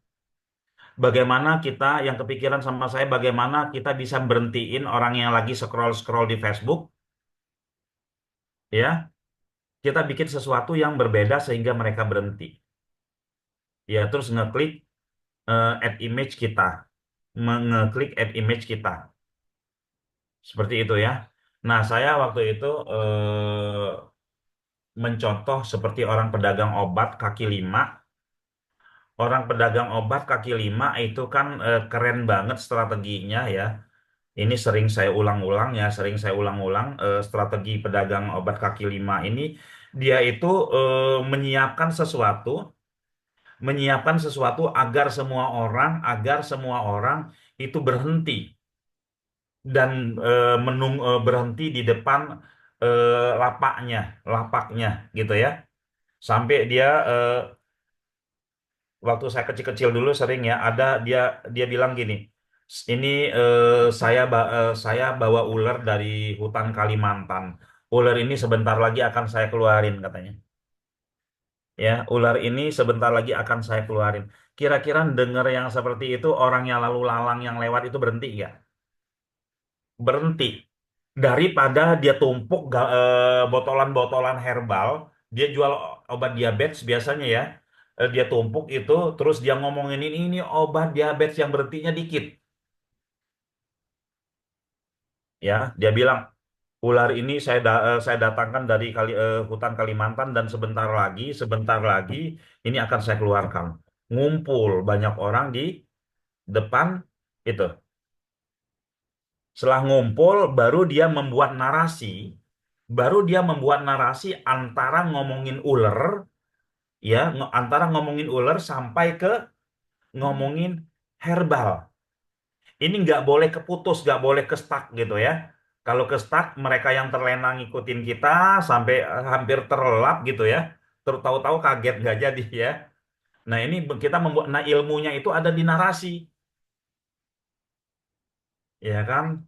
Bagaimana kita, yang kepikiran sama saya, bagaimana kita bisa berhentiin orang yang lagi scroll-scroll di Facebook, ya, kita bikin sesuatu yang berbeda sehingga mereka berhenti. Ya, terus ngeklik add image kita, ngeklik add image kita. Seperti itu ya. Nah, saya waktu itu mencontoh seperti orang pedagang obat kaki lima. Orang pedagang obat kaki lima itu kan keren banget strateginya ya. Ini sering saya ulang-ulang strategi pedagang obat kaki lima ini. Dia itu menyiapkan sesuatu agar semua orang itu berhenti dan berhenti di depan lapaknya gitu ya. Sampai dia waktu saya kecil-kecil dulu sering ya ada dia bilang gini, ini saya bawa ular dari hutan Kalimantan. Ular ini sebentar lagi akan saya keluarin katanya. Ya, ular ini sebentar lagi akan saya keluarin. Kira-kira dengar yang seperti itu, orang yang lalu lalang yang lewat itu berhenti nggak? Berhenti. Daripada dia tumpuk botolan-botolan herbal, dia jual obat diabetes biasanya ya. Dia tumpuk itu, terus dia ngomongin ini obat diabetes yang berhentinya dikit. Ya, dia bilang ular ini saya datangkan dari hutan Kalimantan dan sebentar lagi ini akan saya keluarkan. Ngumpul banyak orang di depan itu. Setelah ngumpul, baru dia membuat narasi antara ngomongin ular, ya, antara ngomongin ular sampai ke ngomongin herbal. Ini nggak boleh keputus, nggak boleh ke stuck gitu ya. Kalau ke stuck, mereka yang terlena ngikutin kita sampai hampir terlelap gitu ya. Tahu-tahu kaget nggak jadi ya. Nah, ini kita membuat, nah, ilmunya itu ada di narasi, ya kan?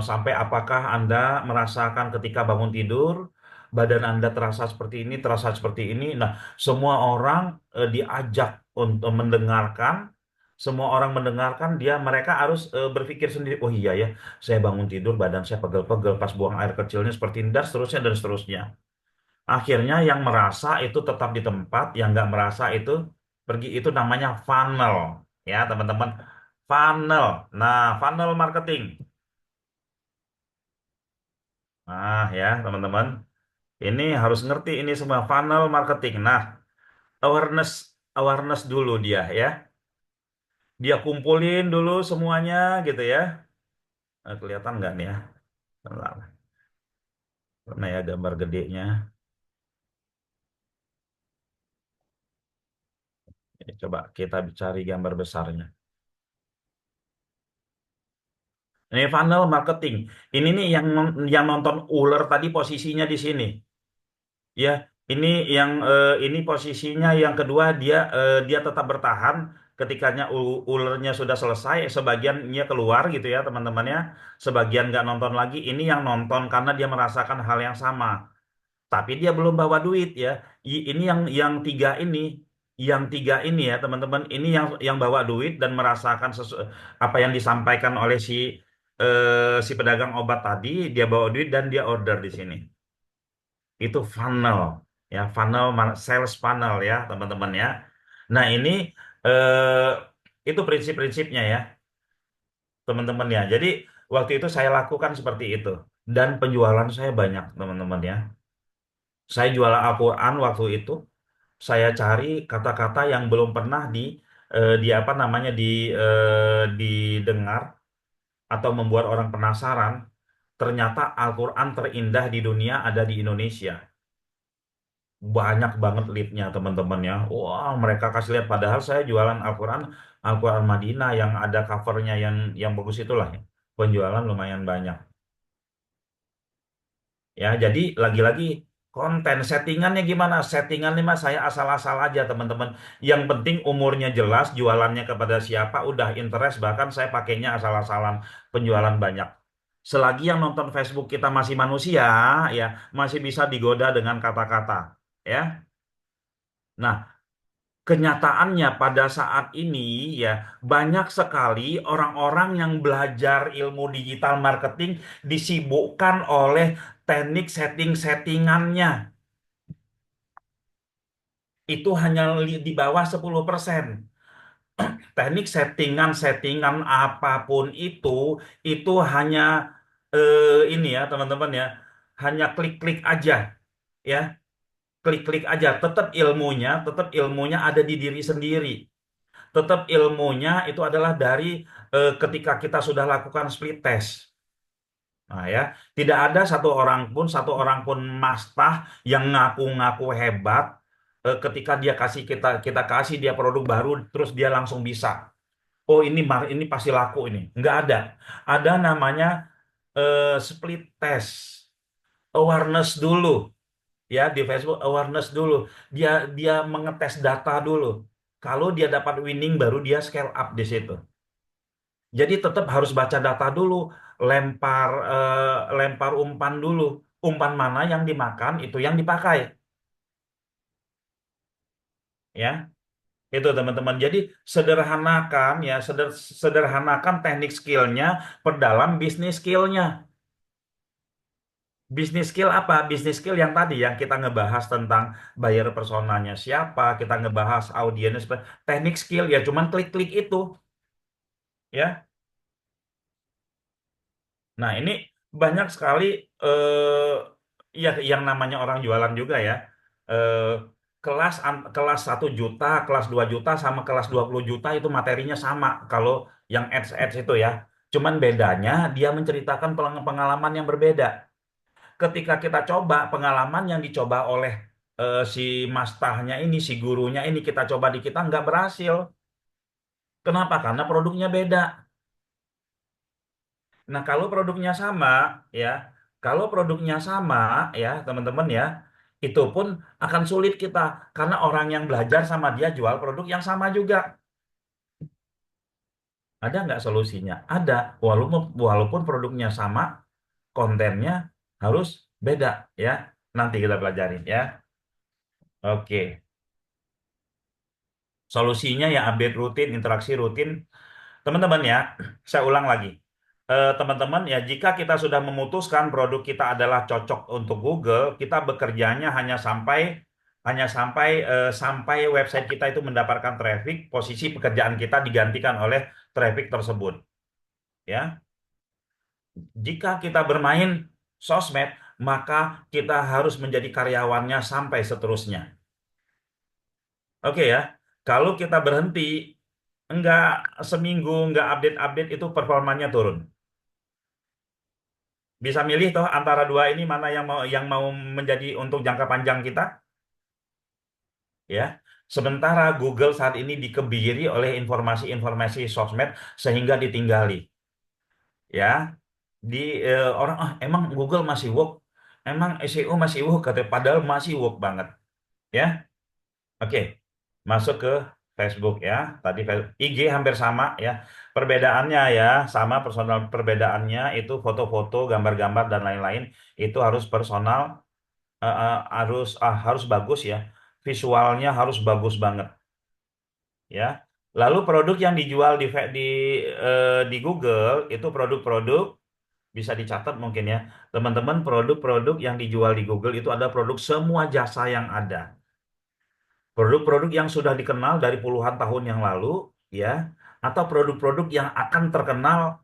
Sampai apakah Anda merasakan ketika bangun tidur, badan Anda terasa seperti ini, terasa seperti ini. Nah, semua orang diajak untuk mendengarkan Semua orang mendengarkan dia, mereka harus berpikir sendiri, oh iya ya, saya bangun tidur badan saya pegel-pegel pas buang air kecilnya seperti ini, dan seterusnya dan seterusnya. Akhirnya yang merasa itu tetap di tempat, yang nggak merasa itu pergi. Itu namanya funnel, ya teman-teman. Funnel. Nah, funnel marketing. Nah, ya teman-teman, ini harus ngerti ini semua funnel marketing. Nah, awareness awareness dulu dia ya. Dia kumpulin dulu semuanya gitu ya. Kelihatan nggak nih ya? Bentar. Mana ya gambar gedenya? Coba kita cari gambar besarnya. Ini funnel marketing. Ini nih yang nonton ular tadi posisinya di sini. Ya, ini ini posisinya yang kedua, dia tetap bertahan ketikanya ulernya sudah selesai, sebagiannya keluar gitu ya teman-teman ya. Sebagian nggak nonton lagi. Ini yang nonton karena dia merasakan hal yang sama. Tapi dia belum bawa duit ya. Ini yang tiga ini ya teman-teman. Ini yang bawa duit dan merasakan apa yang disampaikan oleh si pedagang obat tadi. Dia bawa duit dan dia order di sini. Itu funnel ya, funnel sales funnel ya teman-teman ya. Nah ini eh, itu prinsip-prinsipnya ya teman-teman ya. Jadi waktu itu saya lakukan seperti itu dan penjualan saya banyak teman-teman ya. Saya jual Al-Quran waktu itu. Saya cari kata-kata yang belum pernah di apa namanya didengar atau membuat orang penasaran. Ternyata Al-Quran terindah di dunia ada di Indonesia. Banyak banget leadnya teman-teman ya. Wah, mereka kasih lihat padahal saya jualan Al-Quran Madinah yang ada covernya yang bagus itulah ya. Penjualan lumayan banyak. Ya, jadi lagi-lagi konten settingannya gimana? Settingannya mah saya asal-asal aja teman-teman. Yang penting umurnya jelas, jualannya kepada siapa, udah interest, bahkan saya pakainya asal-asalan, penjualan banyak. Selagi yang nonton Facebook kita masih manusia, ya masih bisa digoda dengan kata-kata, ya. Nah, kenyataannya pada saat ini ya banyak sekali orang-orang yang belajar ilmu digital marketing disibukkan oleh teknik setting-settingannya. Itu hanya di bawah 10%. Teknik settingan-settingan apapun itu hanya ini ya teman-teman ya, hanya klik-klik aja ya, klik-klik aja. Tetap ilmunya ada di diri sendiri. Tetap ilmunya itu adalah dari ketika kita sudah lakukan split test. Nah ya, tidak ada satu orang pun mastah yang ngaku-ngaku hebat ketika dia kita kasih dia produk baru terus dia langsung bisa. Oh ini pasti laku ini. Nggak ada. Ada namanya split test, awareness dulu ya di Facebook, awareness dulu. Dia dia mengetes data dulu. Kalau dia dapat winning baru dia scale up di situ. Jadi tetap harus baca data dulu, lempar umpan dulu. Umpan mana yang dimakan itu yang dipakai, ya. Itu teman-teman. Jadi sederhanakan ya, sederhanakan teknik skillnya, perdalam bisnis skillnya. Bisnis skill apa? Bisnis skill yang tadi yang kita ngebahas tentang buyer personanya siapa, kita ngebahas audiensnya, teknik skill ya cuman klik-klik itu, ya. Nah, ini banyak sekali ya yang namanya orang jualan juga ya. Eh, kelas 1 juta, kelas 2 juta sama kelas 20 juta itu materinya sama kalau yang ads itu ya. Cuman bedanya dia menceritakan pengalaman yang berbeda. Ketika kita coba pengalaman yang dicoba oleh si mastahnya ini, si gurunya ini kita coba di kita nggak berhasil. Kenapa? Karena produknya beda. Nah, ya, kalau produknya sama, ya, teman-teman ya, itu pun akan sulit kita karena orang yang belajar sama dia jual produk yang sama juga. Ada nggak solusinya? Ada, walaupun produknya sama, kontennya harus beda, ya. Nanti kita pelajarin, ya. Oke. Solusinya ya update rutin, interaksi rutin. Teman-teman ya, saya ulang lagi. Teman-teman ya, jika kita sudah memutuskan produk kita adalah cocok untuk Google, kita bekerjanya hanya sampai website kita itu mendapatkan traffic, posisi pekerjaan kita digantikan oleh traffic tersebut. Ya, jika kita bermain sosmed, maka kita harus menjadi karyawannya sampai seterusnya. Oke ya, kalau kita berhenti, enggak seminggu, enggak update-update itu performanya turun. Bisa milih toh antara dua ini mana yang mau menjadi untuk jangka panjang kita, ya. Sementara Google saat ini dikebiri oleh informasi-informasi sosmed sehingga ditinggali, ya. Di orang emang Google masih woke, emang SEO masih woke kata, padahal masih woke banget, ya. Oke, masuk ke Facebook ya. Tadi IG hampir sama ya. Perbedaannya ya sama personal, perbedaannya itu foto-foto, gambar-gambar dan lain-lain itu harus personal, harus bagus ya. Visualnya harus bagus banget ya. Lalu produk yang dijual di Google itu produk-produk bisa dicatat mungkin ya. Teman-teman, produk-produk yang dijual di Google itu ada produk semua jasa yang ada. Produk-produk yang sudah dikenal dari puluhan tahun yang lalu, ya, atau produk-produk yang akan terkenal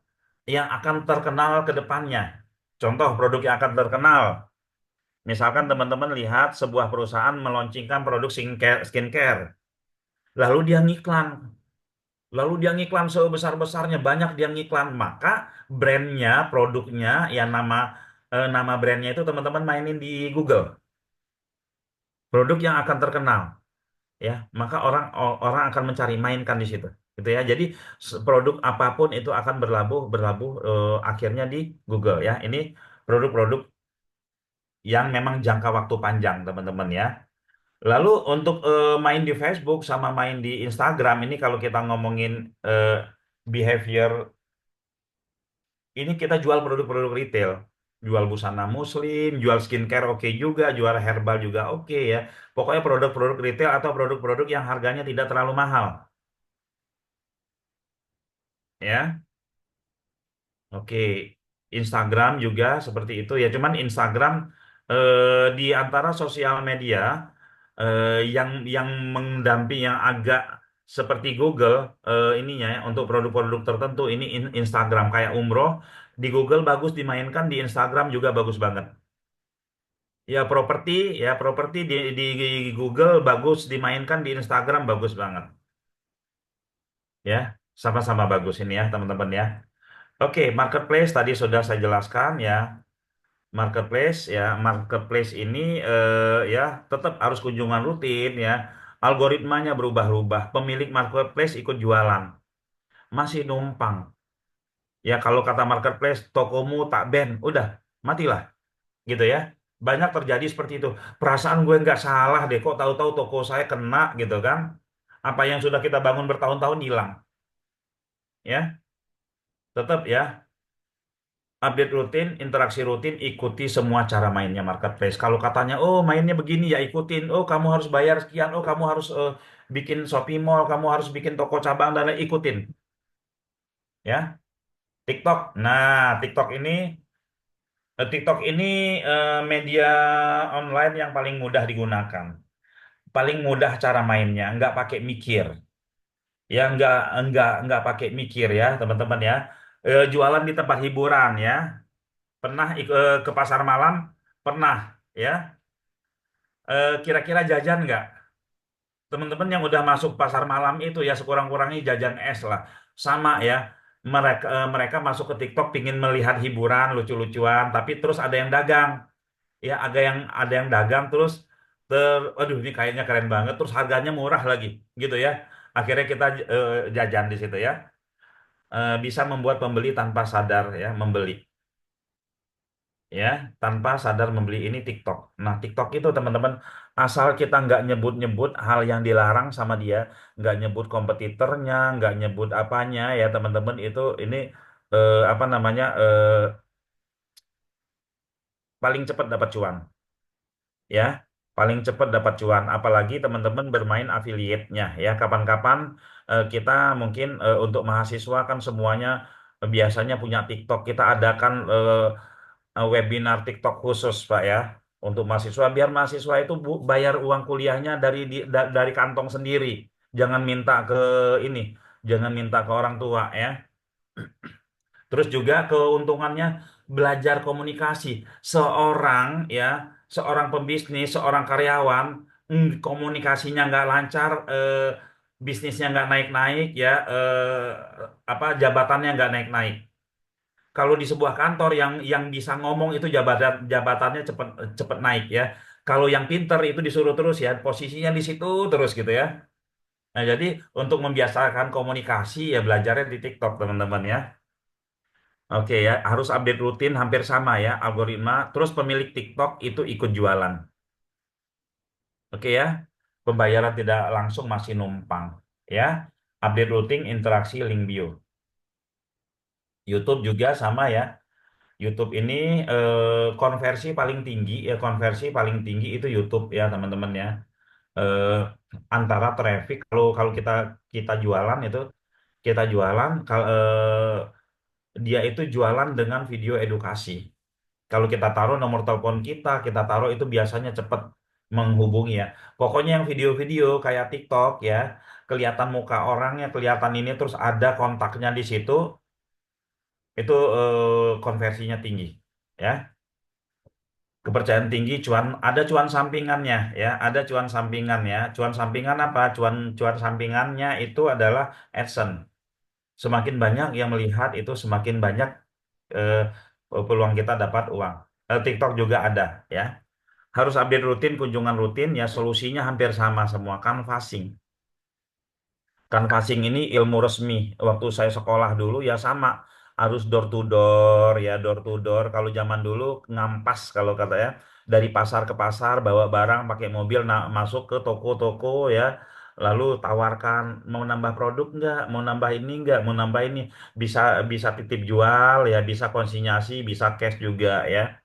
ke depannya. Contoh produk yang akan terkenal, misalkan teman-teman lihat sebuah perusahaan meluncurkan produk skincare, lalu dia ngiklan, sebesar-besarnya, banyak dia ngiklan, maka brandnya, produknya, ya nama brandnya itu teman-teman mainin di Google, produk yang akan terkenal. Ya, maka orang orang akan mencari mainkan di situ, gitu ya. Jadi produk apapun itu akan berlabuh akhirnya di Google ya. Ini produk-produk yang memang jangka waktu panjang, teman-teman ya. Lalu untuk main di Facebook sama main di Instagram ini kalau kita ngomongin behavior, ini kita jual produk-produk retail. Jual busana muslim, jual skincare oke juga, jual herbal juga oke ya. Pokoknya produk-produk retail atau produk-produk yang harganya tidak terlalu mahal. Ya, oke. Instagram juga seperti itu ya. Cuman Instagram di antara sosial media eh, yang mendamping yang agak seperti Google ininya ya, untuk produk-produk tertentu ini Instagram kayak umroh di Google bagus dimainkan, di Instagram juga bagus banget. Ya properti di Google bagus dimainkan, di Instagram bagus banget. Ya, sama-sama bagus ini ya teman-teman ya. Oke, marketplace tadi sudah saya jelaskan ya. Marketplace ini ya tetap harus kunjungan rutin ya. Algoritmanya berubah-ubah. Pemilik marketplace ikut jualan, masih numpang. Ya kalau kata marketplace, tokomu tak ban, udah matilah, gitu ya. Banyak terjadi seperti itu. Perasaan gue nggak salah deh, kok tahu-tahu toko saya kena gitu kan? Apa yang sudah kita bangun bertahun-tahun hilang, ya. Tetap ya. Update rutin, interaksi rutin, ikuti semua cara mainnya marketplace. Kalau katanya, oh mainnya begini ya ikutin. Oh kamu harus bayar sekian. Oh kamu harus bikin Shopee Mall, kamu harus bikin toko cabang dan lain, ikutin. Ya, TikTok. Nah, TikTok ini media online yang paling mudah digunakan, paling mudah cara mainnya, nggak pakai mikir. Ya, nggak pakai mikir ya, teman-teman ya. Jualan di tempat hiburan ya. Pernah ke pasar malam? Pernah ya. Kira-kira jajan nggak? Teman-teman yang udah masuk pasar malam itu ya sekurang-kurangnya jajan es lah. Sama ya. Mereka masuk ke TikTok pingin melihat hiburan, lucu-lucuan, tapi terus ada yang dagang. Ya, ada yang dagang terus aduh ini kayaknya keren banget, terus harganya murah lagi, gitu ya. Akhirnya kita jajan di situ ya. Bisa membuat pembeli tanpa sadar ya membeli. Ya, tanpa sadar membeli ini TikTok. Nah, TikTok itu teman-teman, asal kita nggak nyebut-nyebut hal yang dilarang sama dia, nggak nyebut kompetitornya, nggak nyebut apanya ya teman-teman, itu ini apa namanya paling cepat dapat cuan. Ya, paling cepat dapat cuan. Apalagi teman-teman bermain affiliate-nya ya. Kapan-kapan kita mungkin untuk mahasiswa kan semuanya biasanya punya TikTok. Kita adakan webinar TikTok khusus, Pak ya, untuk mahasiswa biar mahasiswa itu bayar uang kuliahnya dari kantong sendiri. Jangan minta ke ini, jangan minta ke orang tua ya. Terus juga keuntungannya belajar komunikasi. Seorang ya, seorang pembisnis, seorang karyawan, komunikasinya nggak lancar, bisnisnya nggak naik-naik ya, apa jabatannya nggak naik-naik. Kalau di sebuah kantor yang bisa ngomong itu jabatannya cepet cepet naik ya. Kalau yang pinter itu disuruh terus ya, posisinya di situ terus gitu ya. Nah, jadi untuk membiasakan komunikasi ya belajarnya di TikTok teman-teman ya. Oke ya, harus update rutin hampir sama ya algoritma. Terus pemilik TikTok itu ikut jualan. Oke ya, pembayaran tidak langsung masih numpang ya. Update rutin interaksi link bio. YouTube juga sama ya. YouTube ini konversi paling tinggi ya, konversi paling tinggi itu YouTube ya teman-teman ya. Eh, Antara traffic kalau kalau kita jualan itu kita jualan kalau dia itu jualan dengan video edukasi. Kalau kita taruh nomor telepon kita taruh itu biasanya cepat menghubungi ya. Pokoknya yang video-video kayak TikTok ya, kelihatan muka orangnya, kelihatan ini terus ada kontaknya di situ, itu konversinya tinggi ya. Kepercayaan tinggi, ada cuan sampingannya ya, ada cuan sampingan ya. Cuan sampingan apa? Cuan sampingannya itu adalah AdSense. Semakin banyak yang melihat itu semakin banyak eh, peluang kita dapat uang. TikTok juga ada ya. Harus update rutin, kunjungan rutin ya, solusinya hampir sama semua, canvassing. Canvassing ini ilmu resmi. Waktu saya sekolah dulu ya sama, harus door to door ya, door to door. Kalau zaman dulu ngampas kalau kata ya, dari pasar ke pasar bawa barang pakai mobil masuk ke toko-toko ya. Lalu tawarkan mau nambah produk nggak, mau nambah ini nggak, mau nambah ini, bisa bisa titip jual ya, bisa konsinyasi, bisa cash juga ya.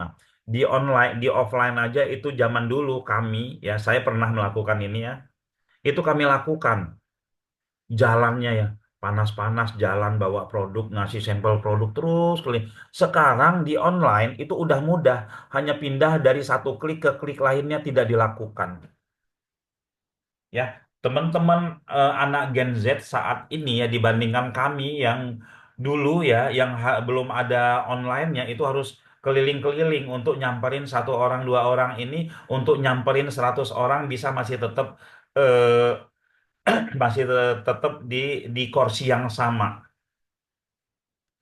Nah, di online, di offline aja itu zaman dulu kami ya, saya pernah melakukan ini ya. Itu kami lakukan jalannya ya, panas-panas jalan bawa produk, ngasih sampel produk terus keliling. Sekarang di online itu udah mudah, hanya pindah dari satu klik ke klik lainnya tidak dilakukan. Ya, teman-teman anak Gen Z saat ini ya dibandingkan kami yang dulu ya, yang belum ada online-nya itu harus keliling-keliling untuk nyamperin satu orang dua orang ini, untuk nyamperin 100 orang bisa masih tetap eh, tetap di kursi yang sama.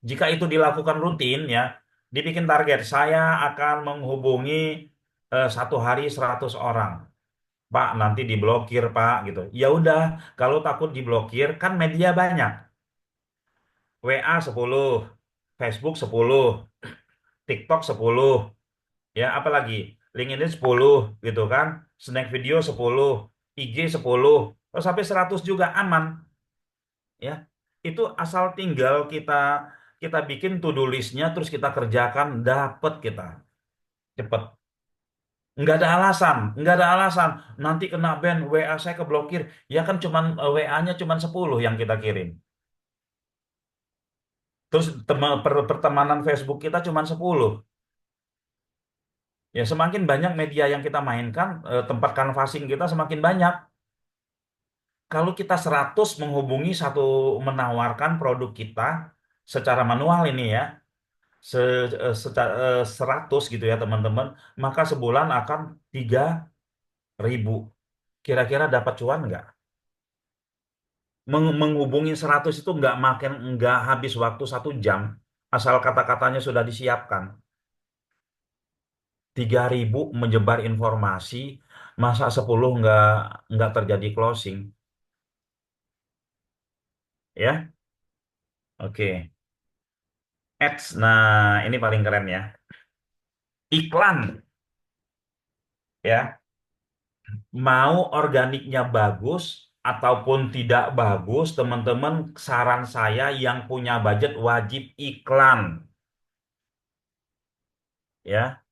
Jika itu dilakukan rutin ya, dibikin target, saya akan menghubungi satu hari 100 orang. Pak, nanti diblokir, Pak, gitu. Ya udah, kalau takut diblokir, kan media banyak. WA 10, Facebook 10, TikTok 10, ya apalagi LinkedIn 10, gitu kan. Snack video 10, IG 10, terus sampai 100 juga aman, ya. Itu asal tinggal kita kita bikin to-do list-nya, terus kita kerjakan, dapat kita. Cepet. Nggak ada alasan. Nanti kena ban, WA saya keblokir. Ya kan cuman WA-nya cuman 10 yang kita kirim. Terus pertemanan Facebook kita cuman 10. Ya semakin banyak media yang kita mainkan, tempat canvassing kita semakin banyak. Kalau kita 100 menghubungi menawarkan produk kita secara manual ini ya, secara 100 gitu ya teman-teman, maka sebulan akan 3.000. Kira-kira dapat cuan nggak? Menghubungi 100 itu nggak habis waktu 1 jam, asal kata-katanya sudah disiapkan. 3.000 menyebar informasi, masa 10 nggak terjadi closing, ya? Oke. Ads, nah ini paling keren ya. Iklan, ya. Mau organiknya bagus ataupun tidak bagus, teman-teman, saran saya yang punya budget wajib iklan, ya.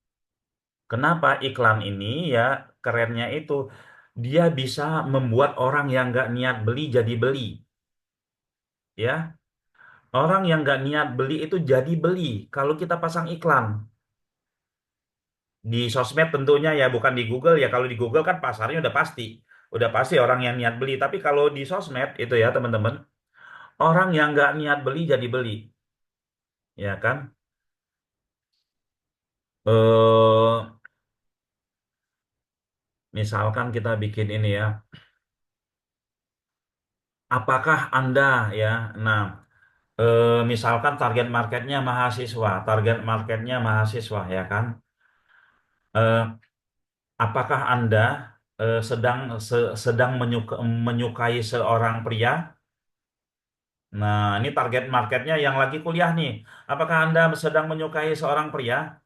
Kenapa iklan ini ya kerennya itu dia bisa membuat orang yang nggak niat beli jadi beli, ya. Orang yang nggak niat beli itu jadi beli kalau kita pasang iklan di sosmed tentunya ya, bukan di Google ya. Kalau di Google kan pasarnya udah pasti orang yang niat beli. Tapi kalau di sosmed itu ya teman-teman, orang yang nggak niat beli jadi beli, ya kan? Misalkan kita bikin ini ya, apakah Anda ya, nah misalkan target marketnya mahasiswa ya kan? Eh, apakah Anda sedang menyukai seorang pria? Nah, ini target marketnya yang lagi kuliah nih. Apakah Anda sedang menyukai seorang pria?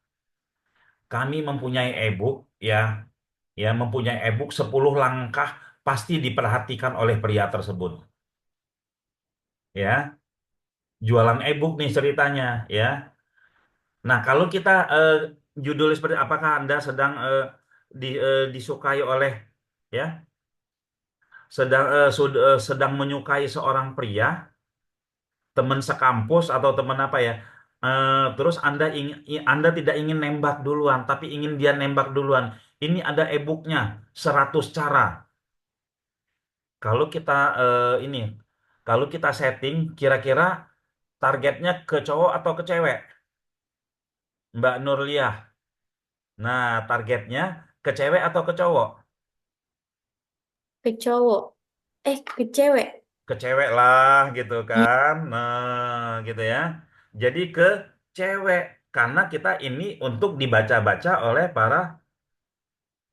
Kami mempunyai e-book ya, mempunyai e-book 10 langkah pasti diperhatikan oleh pria tersebut. Ya, jualan e-book nih ceritanya ya. Nah, kalau kita judulnya seperti apakah Anda sedang disukai oleh ya, sedang menyukai seorang pria, teman sekampus atau teman apa ya? Terus Anda tidak ingin nembak duluan, tapi ingin dia nembak duluan. Ini ada e-booknya 100 cara. Kalau kita ini, kalau kita setting kira-kira targetnya ke cowok atau ke cewek, Mbak Nurliah. Nah, targetnya ke cewek atau ke cowok? Ke cowok. Ke cewek. Ke cewek lah gitu kan. Nah, gitu ya. Jadi ke cewek karena kita ini untuk dibaca-baca oleh para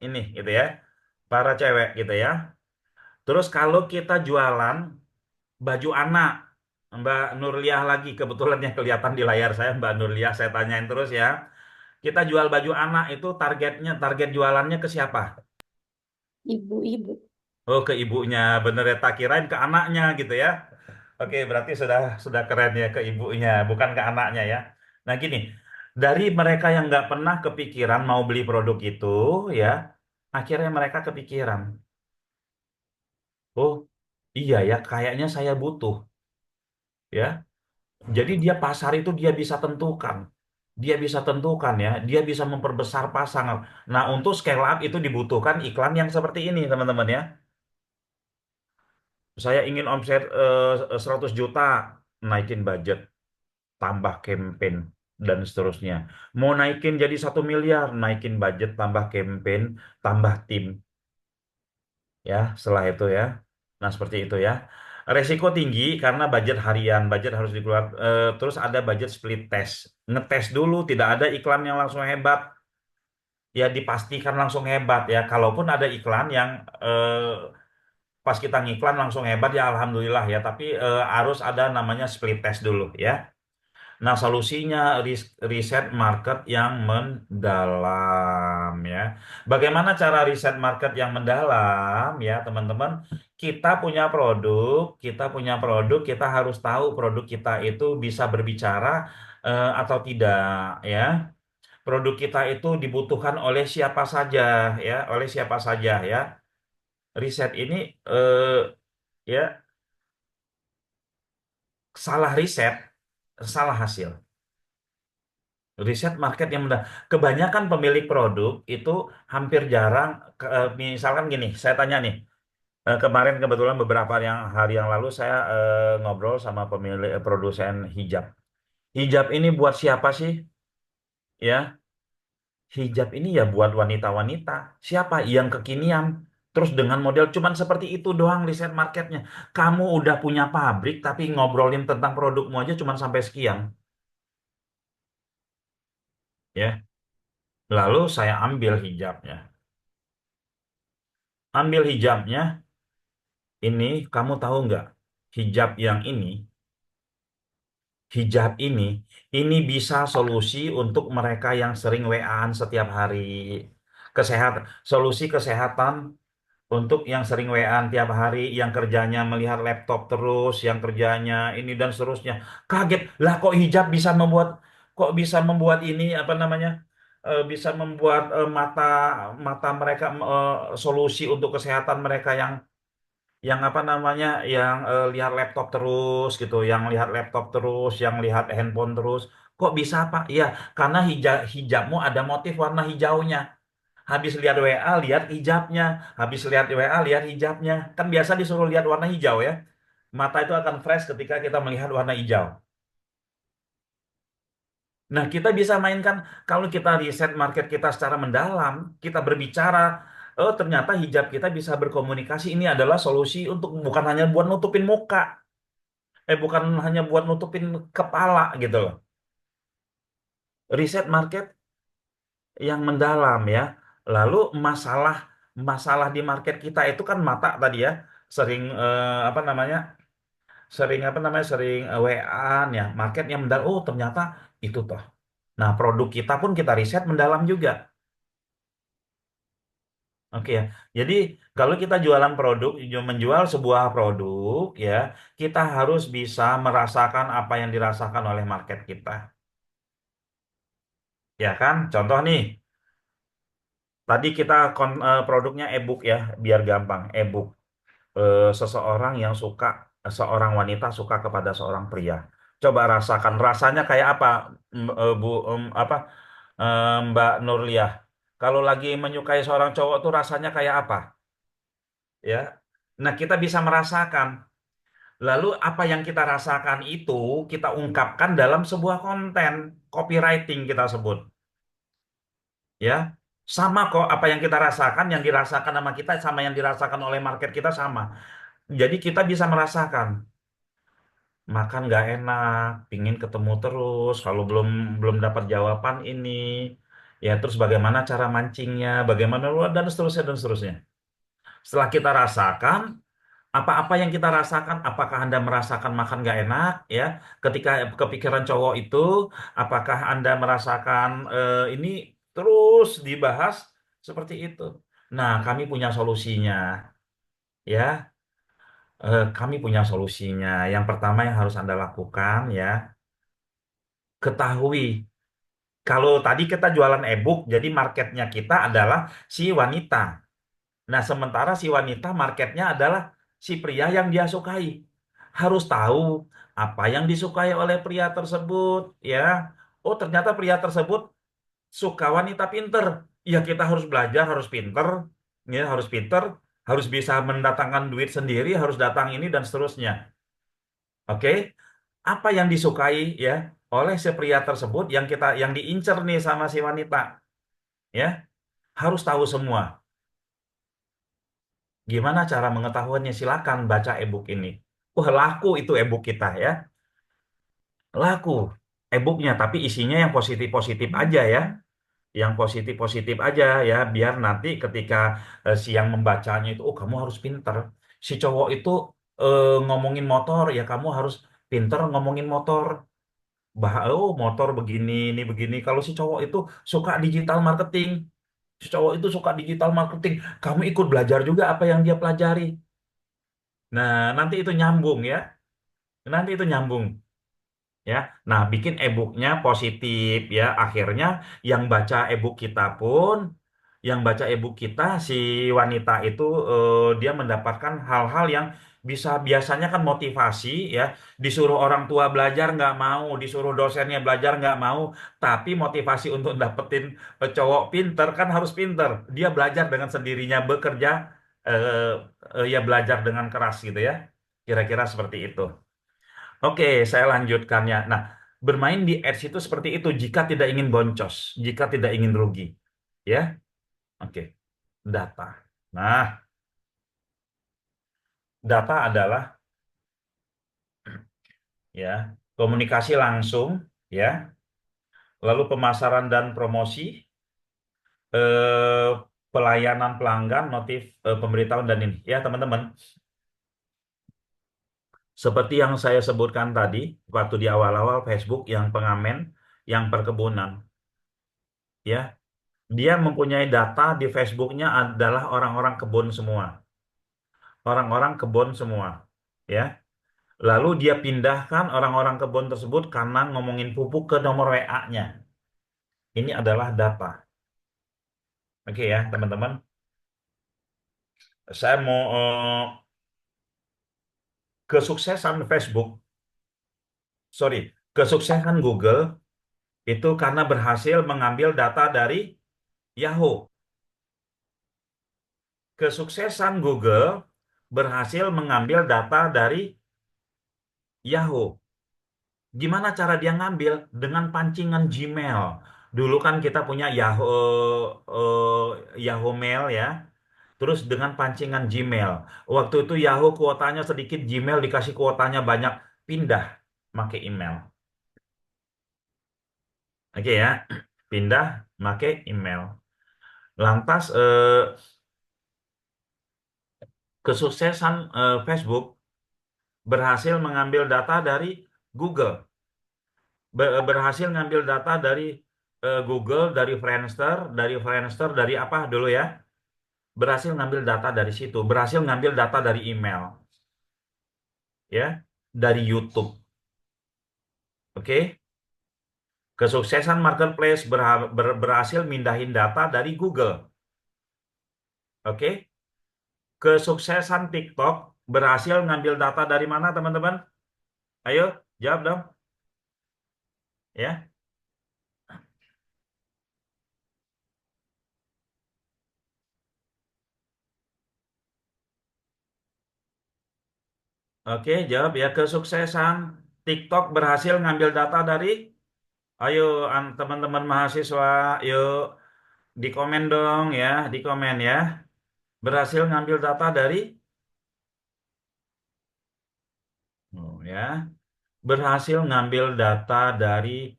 ini gitu ya. Para cewek gitu ya. Terus kalau kita jualan baju anak, Mbak Nurliah lagi kebetulan yang kelihatan di layar saya Mbak Nurliah, saya tanyain terus ya. Kita jual baju anak itu target jualannya ke siapa? Ibu-ibu. Oh, ke ibunya, bener ya, tak kirain ke anaknya gitu ya. Oke, berarti sudah keren ya, ke ibunya, bukan ke anaknya ya. Nah gini, dari mereka yang nggak pernah kepikiran mau beli produk itu ya, akhirnya mereka kepikiran, oh iya ya, kayaknya saya butuh ya. Jadi dia pasar itu dia bisa tentukan ya, dia bisa memperbesar pasar. Nah untuk scale up itu dibutuhkan iklan yang seperti ini teman-teman ya. Saya ingin omset 100 juta, naikin budget, tambah campaign, dan seterusnya. Mau naikin jadi 1 miliar, naikin budget, tambah campaign, tambah tim. Ya, setelah itu ya. Nah, seperti itu ya. Resiko tinggi karena budget harian, budget harus dikeluarkan. Terus ada budget split test. Ngetes dulu, tidak ada iklan yang langsung hebat. Ya, dipastikan langsung hebat ya. Kalaupun ada iklan yang pas kita ngiklan langsung hebat ya alhamdulillah ya, tapi harus ada namanya split test dulu ya. Nah, solusinya riset market yang mendalam ya. Bagaimana cara riset market yang mendalam ya, teman-teman? Kita harus tahu produk kita itu bisa berbicara atau tidak ya. Produk kita itu dibutuhkan oleh siapa saja ya, oleh siapa saja ya. Riset ini ya, salah riset, salah hasil. Riset market yang mudah. Kebanyakan pemilik produk itu hampir jarang, misalkan gini, saya tanya nih, kemarin kebetulan beberapa hari yang lalu saya ngobrol sama pemilik produsen hijab. Hijab ini buat siapa sih? Ya, hijab ini ya buat wanita-wanita. Siapa yang kekinian? Terus dengan model cuman seperti itu doang riset marketnya. Kamu udah punya pabrik tapi ngobrolin tentang produkmu aja cuman sampai sekian. Ya, lalu saya ambil hijabnya. Ambil hijabnya, ini kamu tahu nggak? Hijab yang hijab ini bisa solusi untuk mereka yang sering WA-an setiap hari. Solusi kesehatan untuk yang sering WA-an tiap hari, yang kerjanya melihat laptop terus, yang kerjanya ini dan seterusnya. Kaget, lah kok hijab bisa membuat ini apa namanya? bisa membuat mata mata mereka solusi untuk kesehatan mereka yang apa namanya yang lihat laptop terus gitu, yang lihat laptop terus, yang lihat handphone terus. Kok bisa Pak? Iya, karena hijabmu ada motif warna hijaunya. Habis lihat WA, lihat hijabnya. Habis lihat WA, lihat hijabnya. Kan biasa disuruh lihat warna hijau ya. Mata itu akan fresh ketika kita melihat warna hijau. Nah, kita bisa mainkan kalau kita riset market kita secara mendalam, kita berbicara, oh ternyata hijab kita bisa berkomunikasi. Ini adalah solusi untuk bukan hanya buat nutupin muka, bukan hanya buat nutupin kepala gitu loh. Riset market yang mendalam ya. Lalu masalah masalah di market kita itu kan mata tadi ya, sering apa namanya? Sering WA-an ya, marketnya mendalam. Oh, ternyata itu toh. Nah, produk kita pun kita riset mendalam juga. Oke ya. Jadi kalau kita jualan produk, menjual sebuah produk ya, kita harus bisa merasakan apa yang dirasakan oleh market kita. Ya kan? Contoh nih, tadi kita produknya e-book ya, biar gampang. E-book. Seseorang yang suka, seorang wanita suka kepada seorang pria. Coba rasakan rasanya kayak apa, Bu, apa, Mbak Nurliah. Kalau lagi menyukai seorang cowok tuh rasanya kayak apa? Ya. Nah, kita bisa merasakan. Lalu apa yang kita rasakan itu kita ungkapkan dalam sebuah konten, copywriting kita sebut. Ya. Sama kok apa yang kita rasakan, yang dirasakan sama kita sama yang dirasakan oleh market kita sama. Jadi kita bisa merasakan makan nggak enak, pingin ketemu terus, kalau belum belum dapat jawaban ini, ya terus bagaimana cara mancingnya, bagaimana dan seterusnya dan seterusnya. Setelah kita rasakan, apa-apa yang kita rasakan, apakah Anda merasakan makan nggak enak, ya, ketika kepikiran cowok itu, apakah Anda merasakan ini terus dibahas seperti itu. Nah, kami punya solusinya, ya. Kami punya solusinya. Yang pertama yang harus Anda lakukan, ya, ketahui. Kalau tadi kita jualan e-book, jadi marketnya kita adalah si wanita. Nah, sementara si wanita marketnya adalah si pria yang dia sukai. Harus tahu apa yang disukai oleh pria tersebut, ya. Oh, ternyata pria tersebut suka wanita pinter. Ya, kita harus belajar, harus pinter, ya, harus bisa mendatangkan duit sendiri, harus datang ini dan seterusnya. Oke, apa yang disukai ya oleh si pria tersebut yang diincer nih sama si wanita, ya, harus tahu semua. Gimana cara mengetahuinya? Silakan baca e-book ini. Wah, laku itu e-book kita ya. Laku e-booknya, tapi isinya yang positif-positif aja ya. Yang positif-positif aja ya, biar nanti ketika si yang membacanya itu, oh kamu harus pinter. Si cowok itu ngomongin motor, ya kamu harus pinter ngomongin motor. Oh motor begini, ini begini. Kalau si cowok itu suka digital marketing, si cowok itu suka digital marketing, kamu ikut belajar juga apa yang dia pelajari. Nah, nanti itu nyambung ya. Nanti itu nyambung ya. Nah, bikin e-booknya positif ya. Akhirnya yang baca e-book kita pun, yang baca e-book kita si wanita itu dia mendapatkan hal-hal yang bisa biasanya kan motivasi ya. Disuruh orang tua belajar nggak mau, disuruh dosennya belajar nggak mau, tapi motivasi untuk dapetin cowok pinter kan harus pinter. Dia belajar dengan sendirinya bekerja eh, ya belajar dengan keras gitu ya. Kira-kira seperti itu. Oke, saya lanjutkan ya. Nah, bermain di Ads itu seperti itu jika tidak ingin boncos, jika tidak ingin rugi. Ya, oke. Data. Nah, data adalah ya komunikasi langsung, ya, lalu pemasaran dan promosi, eh, pelayanan pelanggan, notif, pemberitahuan dan ini. Ya, teman-teman. Seperti yang saya sebutkan tadi, waktu di awal-awal Facebook yang pengamen, yang perkebunan, ya, dia mempunyai data di Facebooknya adalah orang-orang kebun semua. Orang-orang kebun semua. Ya. Lalu dia pindahkan orang-orang kebun tersebut karena ngomongin pupuk ke nomor WA-nya. Ini adalah data. Oke ya, teman-teman. Saya mau kesuksesan Facebook, kesuksesan Google itu karena berhasil mengambil data dari Yahoo. Kesuksesan Google berhasil mengambil data dari Yahoo. Gimana cara dia ngambil? Dengan pancingan Gmail. Dulu kan kita punya Yahoo Mail ya. Terus dengan pancingan Gmail. Waktu itu Yahoo kuotanya sedikit, Gmail dikasih kuotanya banyak. Pindah pakai email. Oke ya. Pindah pakai email. Lantas kesuksesan Facebook berhasil mengambil data dari Google. Berhasil ngambil data dari Google, dari Friendster, dari apa dulu ya? Berhasil ngambil data dari situ, berhasil ngambil data dari email, ya, dari YouTube. Oke, kesuksesan marketplace berhasil mindahin data dari Google. Oke, kesuksesan TikTok berhasil ngambil data dari mana, teman-teman? Ayo, jawab dong, ya. Oke, jawab ya. Kesuksesan TikTok berhasil ngambil data dari, ayo teman-teman mahasiswa, yuk di komen dong ya, di komen ya. Berhasil ngambil data dari, oh ya, berhasil ngambil data dari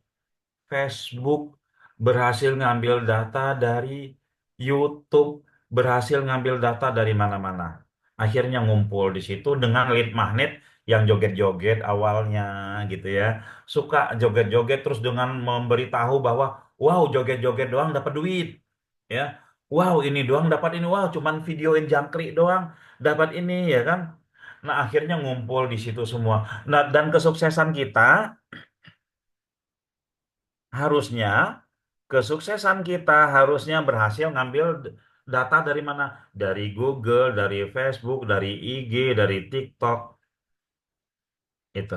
Facebook, berhasil ngambil data dari YouTube, berhasil ngambil data dari mana-mana. Akhirnya ngumpul di situ dengan lead magnet yang joget-joget awalnya gitu ya. Suka joget-joget terus dengan memberitahu bahwa wow, joget-joget doang dapat duit. Ya. Wow, ini doang dapat ini. Wow, cuman videoin jangkrik doang dapat ini ya kan. Nah, akhirnya ngumpul di situ semua. Nah, dan kesuksesan kita harusnya kesuksesan kita harusnya berhasil ngambil data dari mana? Dari Google, dari Facebook, dari IG, dari TikTok. Itu.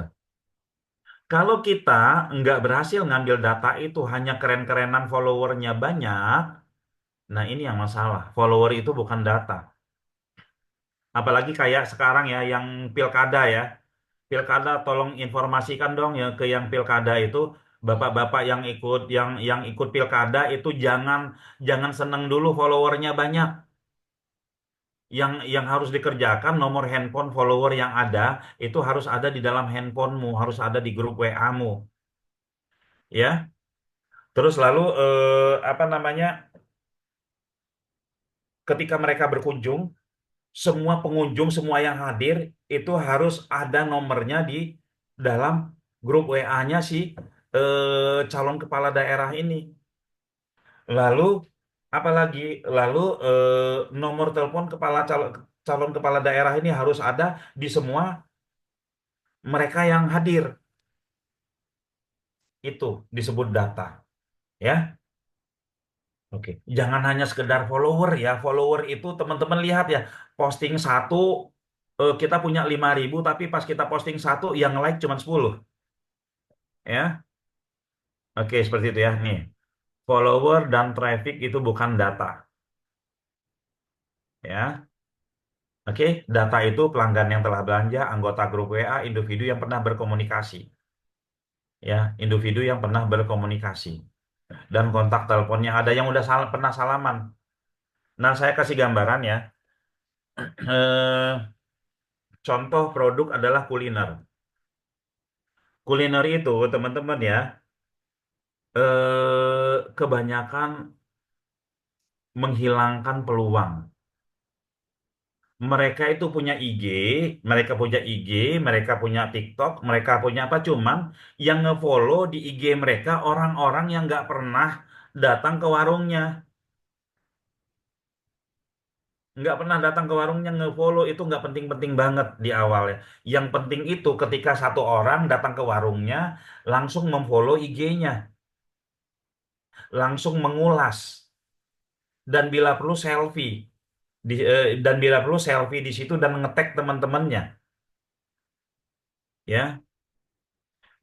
Kalau kita nggak berhasil ngambil data itu hanya keren-kerenan followernya banyak, nah ini yang masalah. Follower itu bukan data. Apalagi kayak sekarang ya, yang pilkada ya. Pilkada tolong informasikan dong ya ke yang pilkada itu, bapak-bapak yang ikut pilkada itu jangan jangan seneng dulu followernya banyak. Yang harus dikerjakan nomor handphone follower yang ada itu harus ada di dalam handphonemu, harus ada di grup WA-mu, ya. Terus lalu apa namanya? Ketika mereka berkunjung, semua pengunjung, semua yang hadir itu harus ada nomornya di dalam grup WA-nya si calon kepala daerah ini. Lalu apalagi lalu nomor telepon calon kepala daerah ini harus ada di semua mereka yang hadir. Itu disebut data, ya. Oke, jangan hanya sekedar follower ya. Follower itu teman-teman lihat ya, posting satu kita punya 5.000 tapi pas kita posting satu yang like cuma 10, ya. Oke, seperti itu ya. Nih, follower dan traffic itu bukan data, ya. Oke, data itu pelanggan yang telah belanja, anggota grup WA, individu yang pernah berkomunikasi, ya, individu yang pernah berkomunikasi, dan kontak teleponnya ada yang udah pernah salaman. Nah, saya kasih gambaran ya. Eh, Contoh produk adalah kuliner. Kuliner itu, teman-teman ya, kebanyakan menghilangkan peluang. Mereka itu punya IG, mereka punya IG, mereka punya TikTok, mereka punya apa? Cuman yang ngefollow di IG mereka orang-orang yang nggak pernah datang ke warungnya. Nggak pernah datang ke warungnya, ngefollow itu nggak penting-penting banget di awal ya. Yang penting itu ketika satu orang datang ke warungnya, langsung memfollow IG-nya. langsung mengulas dan bila perlu selfie di situ dan nge-tag teman-temannya ya.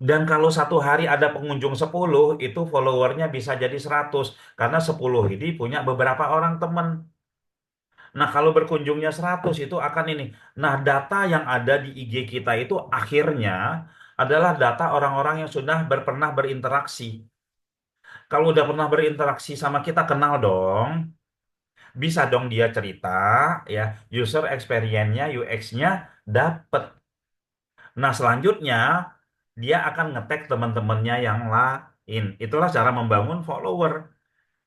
Dan kalau satu hari ada pengunjung 10, itu followernya bisa jadi 100 karena 10 ini punya beberapa orang teman. Nah, kalau berkunjungnya 100 itu akan ini. Nah, data yang ada di IG kita itu akhirnya adalah data orang-orang yang sudah pernah berinteraksi. Kalau udah pernah berinteraksi sama kita, kenal dong. Bisa dong dia cerita, ya, user experience-nya, UX-nya dapet. Nah, selanjutnya dia akan nge-tag teman-temannya yang lain. Itulah cara membangun follower.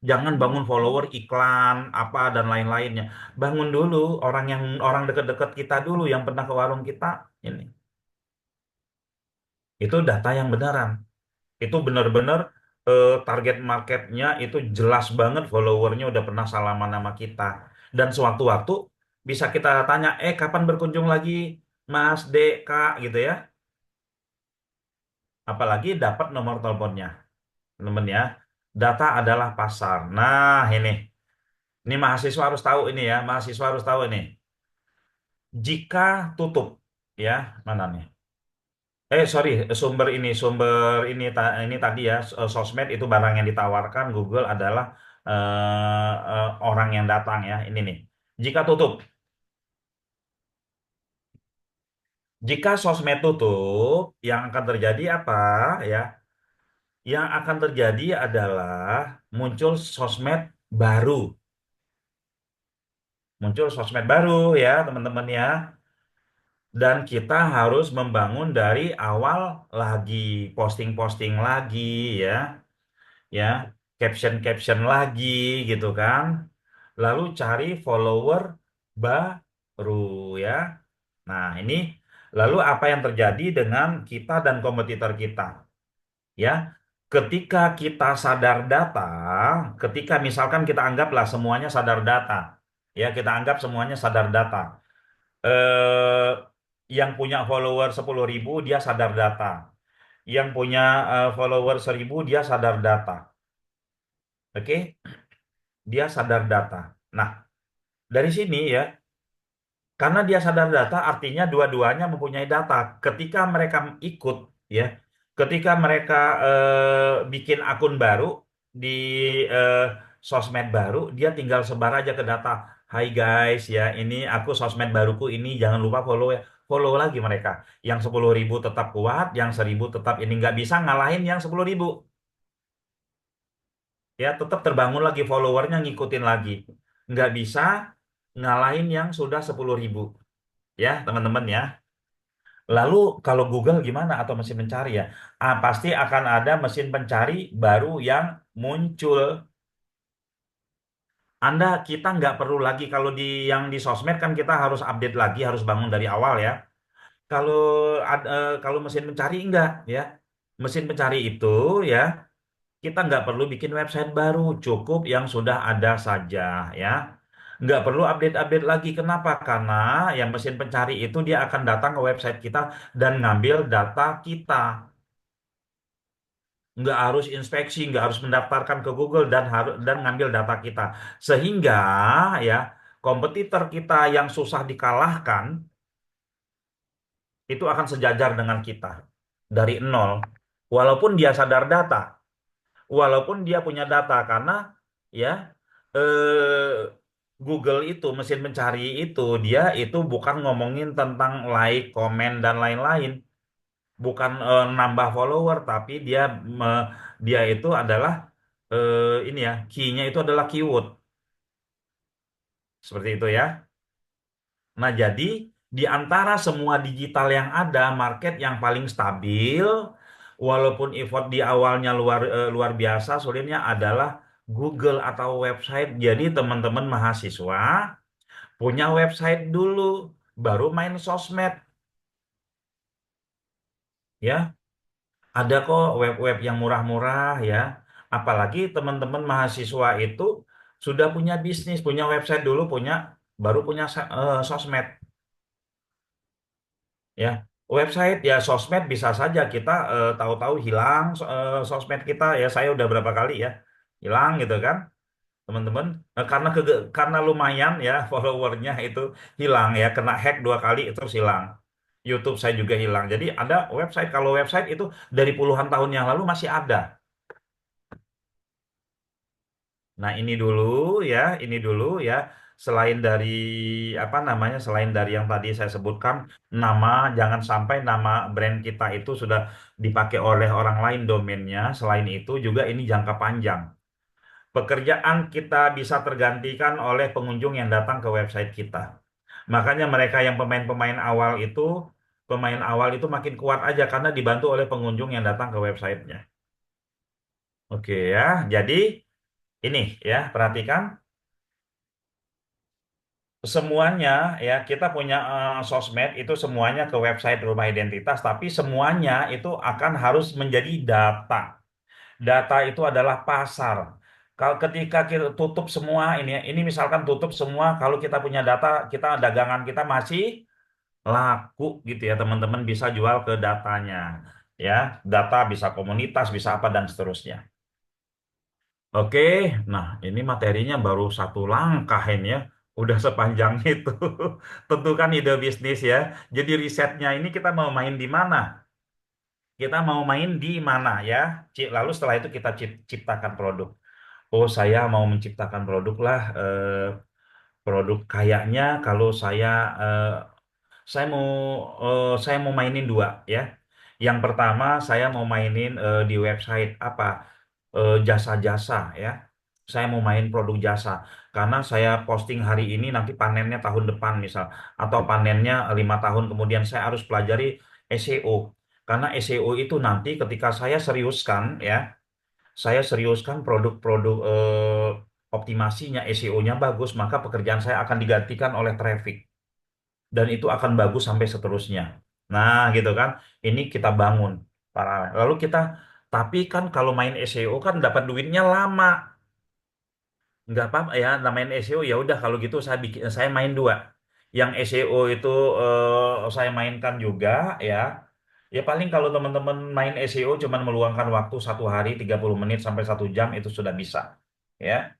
Jangan bangun follower iklan apa dan lain-lainnya. Bangun dulu orang dekat-dekat kita dulu yang pernah ke warung kita ini. Itu data yang beneran. Itu benar-benar target marketnya itu jelas banget followernya udah pernah salaman sama kita. Dan sewaktu-waktu bisa kita tanya, kapan berkunjung lagi Mas D, Kak gitu ya. Apalagi dapat nomor teleponnya, temen ya. Data adalah pasar. Nah, ini mahasiswa harus tahu ini ya, mahasiswa harus tahu ini. Jika tutup, ya, mana nih? Sorry, sumber ini tadi ya, sosmed itu barang yang ditawarkan, Google adalah orang yang datang ya. Ini nih. Jika tutup, jika sosmed tutup, yang akan terjadi apa ya? Yang akan terjadi adalah muncul sosmed baru. Muncul sosmed baru ya, teman-teman ya. Dan kita harus membangun dari awal lagi, posting-posting lagi ya, ya, caption-caption lagi gitu kan. Lalu cari follower baru ya. Nah, ini lalu apa yang terjadi dengan kita dan kompetitor kita? Ya, ketika kita sadar data, ketika misalkan kita anggaplah semuanya sadar data, ya kita anggap semuanya sadar data. Eh, yang punya follower 10.000 dia sadar data. Yang punya follower 1.000 dia sadar data. Oke, dia sadar data. Nah, dari sini ya, karena dia sadar data, artinya dua-duanya mempunyai data. Ketika mereka ikut, ya, ketika mereka bikin akun baru di eh, sosmed baru, dia tinggal sebar aja ke data. Hai guys, ya, ini aku sosmed baruku ini, jangan lupa follow ya. Follow lagi mereka. Yang 10.000 tetap kuat, yang 1.000 tetap ini nggak bisa ngalahin yang 10.000. Ya, tetap terbangun lagi followernya ngikutin lagi. Nggak bisa ngalahin yang sudah 10.000. Ya, teman-teman ya. Lalu kalau Google gimana atau mesin pencari ya? Pasti akan ada mesin pencari baru yang muncul. Kita nggak perlu lagi kalau yang di sosmed kan kita harus update lagi, harus bangun dari awal ya. Kalau kalau mesin pencari enggak ya. Mesin pencari itu ya kita nggak perlu bikin website baru, cukup yang sudah ada saja ya. Nggak perlu update-update lagi. Kenapa? Karena yang mesin pencari itu dia akan datang ke website kita dan ngambil data kita. Nggak harus inspeksi, nggak harus mendaftarkan ke Google dan ngambil data kita. Sehingga ya kompetitor kita yang susah dikalahkan itu akan sejajar dengan kita dari nol. Walaupun dia sadar data, walaupun dia punya data karena ya Google itu mesin pencari itu dia itu bukan ngomongin tentang like, komen dan lain-lain, bukan nambah follower, tapi dia itu adalah ini ya key-nya itu adalah keyword seperti itu ya. Nah, jadi di antara semua digital yang ada, market yang paling stabil, walaupun effort di awalnya luar biasa, sulitnya adalah Google atau website. Jadi teman-teman mahasiswa punya website dulu, baru main sosmed. Ya, ada kok web-web yang murah-murah ya. Apalagi teman-teman mahasiswa itu sudah punya bisnis, punya website dulu, baru punya sosmed. Ya, website ya sosmed bisa saja kita tahu-tahu hilang sosmed kita ya. Saya udah berapa kali ya hilang gitu kan, teman-teman. Karena lumayan ya followernya itu hilang ya, kena hack 2 kali itu terus hilang. YouTube saya juga hilang. Jadi ada website, kalau website itu dari puluhan tahun yang lalu masih ada. Nah, ini dulu ya. Selain dari apa namanya, selain dari yang tadi saya sebutkan, nama, jangan sampai nama brand kita itu sudah dipakai oleh orang lain domainnya. Selain itu juga ini jangka panjang. Pekerjaan kita bisa tergantikan oleh pengunjung yang datang ke website kita. Makanya mereka yang pemain awal itu makin kuat aja karena dibantu oleh pengunjung yang datang ke websitenya. Oke ya, jadi ini ya, perhatikan. Semuanya ya, kita punya sosmed itu semuanya ke website Rumah Identitas, tapi semuanya itu akan harus menjadi data. Data itu adalah pasar. Kalau ketika kita tutup semua ini misalkan tutup semua, kalau kita punya data, kita dagangan kita masih laku gitu ya, teman-teman bisa jual ke datanya. Ya, data bisa komunitas, bisa apa dan seterusnya. Oke, nah ini materinya baru satu langkah ini ya, udah sepanjang itu. Tentukan ide bisnis ya. Jadi risetnya ini kita mau main di mana? Kita mau main di mana ya? Lalu setelah itu kita ciptakan produk. Oh, saya mau menciptakan produk lah. Produk kayaknya kalau eh, saya mau mainin dua ya. Yang pertama saya mau mainin di website apa, jasa-jasa ya. Saya mau main produk jasa karena saya posting hari ini nanti panennya tahun depan misal, atau panennya 5 tahun kemudian, saya harus pelajari SEO. Karena SEO itu nanti ketika saya seriuskan produk-produk optimasinya, SEO-nya bagus, maka pekerjaan saya akan digantikan oleh traffic dan itu akan bagus sampai seterusnya. Nah, gitu kan. Ini kita bangun paralel. Lalu tapi kan kalau main SEO kan dapat duitnya lama. Nggak apa-apa ya, namanya SEO ya udah kalau gitu saya main dua. Yang SEO itu saya mainkan juga ya. Ya paling kalau teman-teman main SEO cuman meluangkan waktu 1 hari 30 menit sampai 1 jam itu sudah bisa. Ya.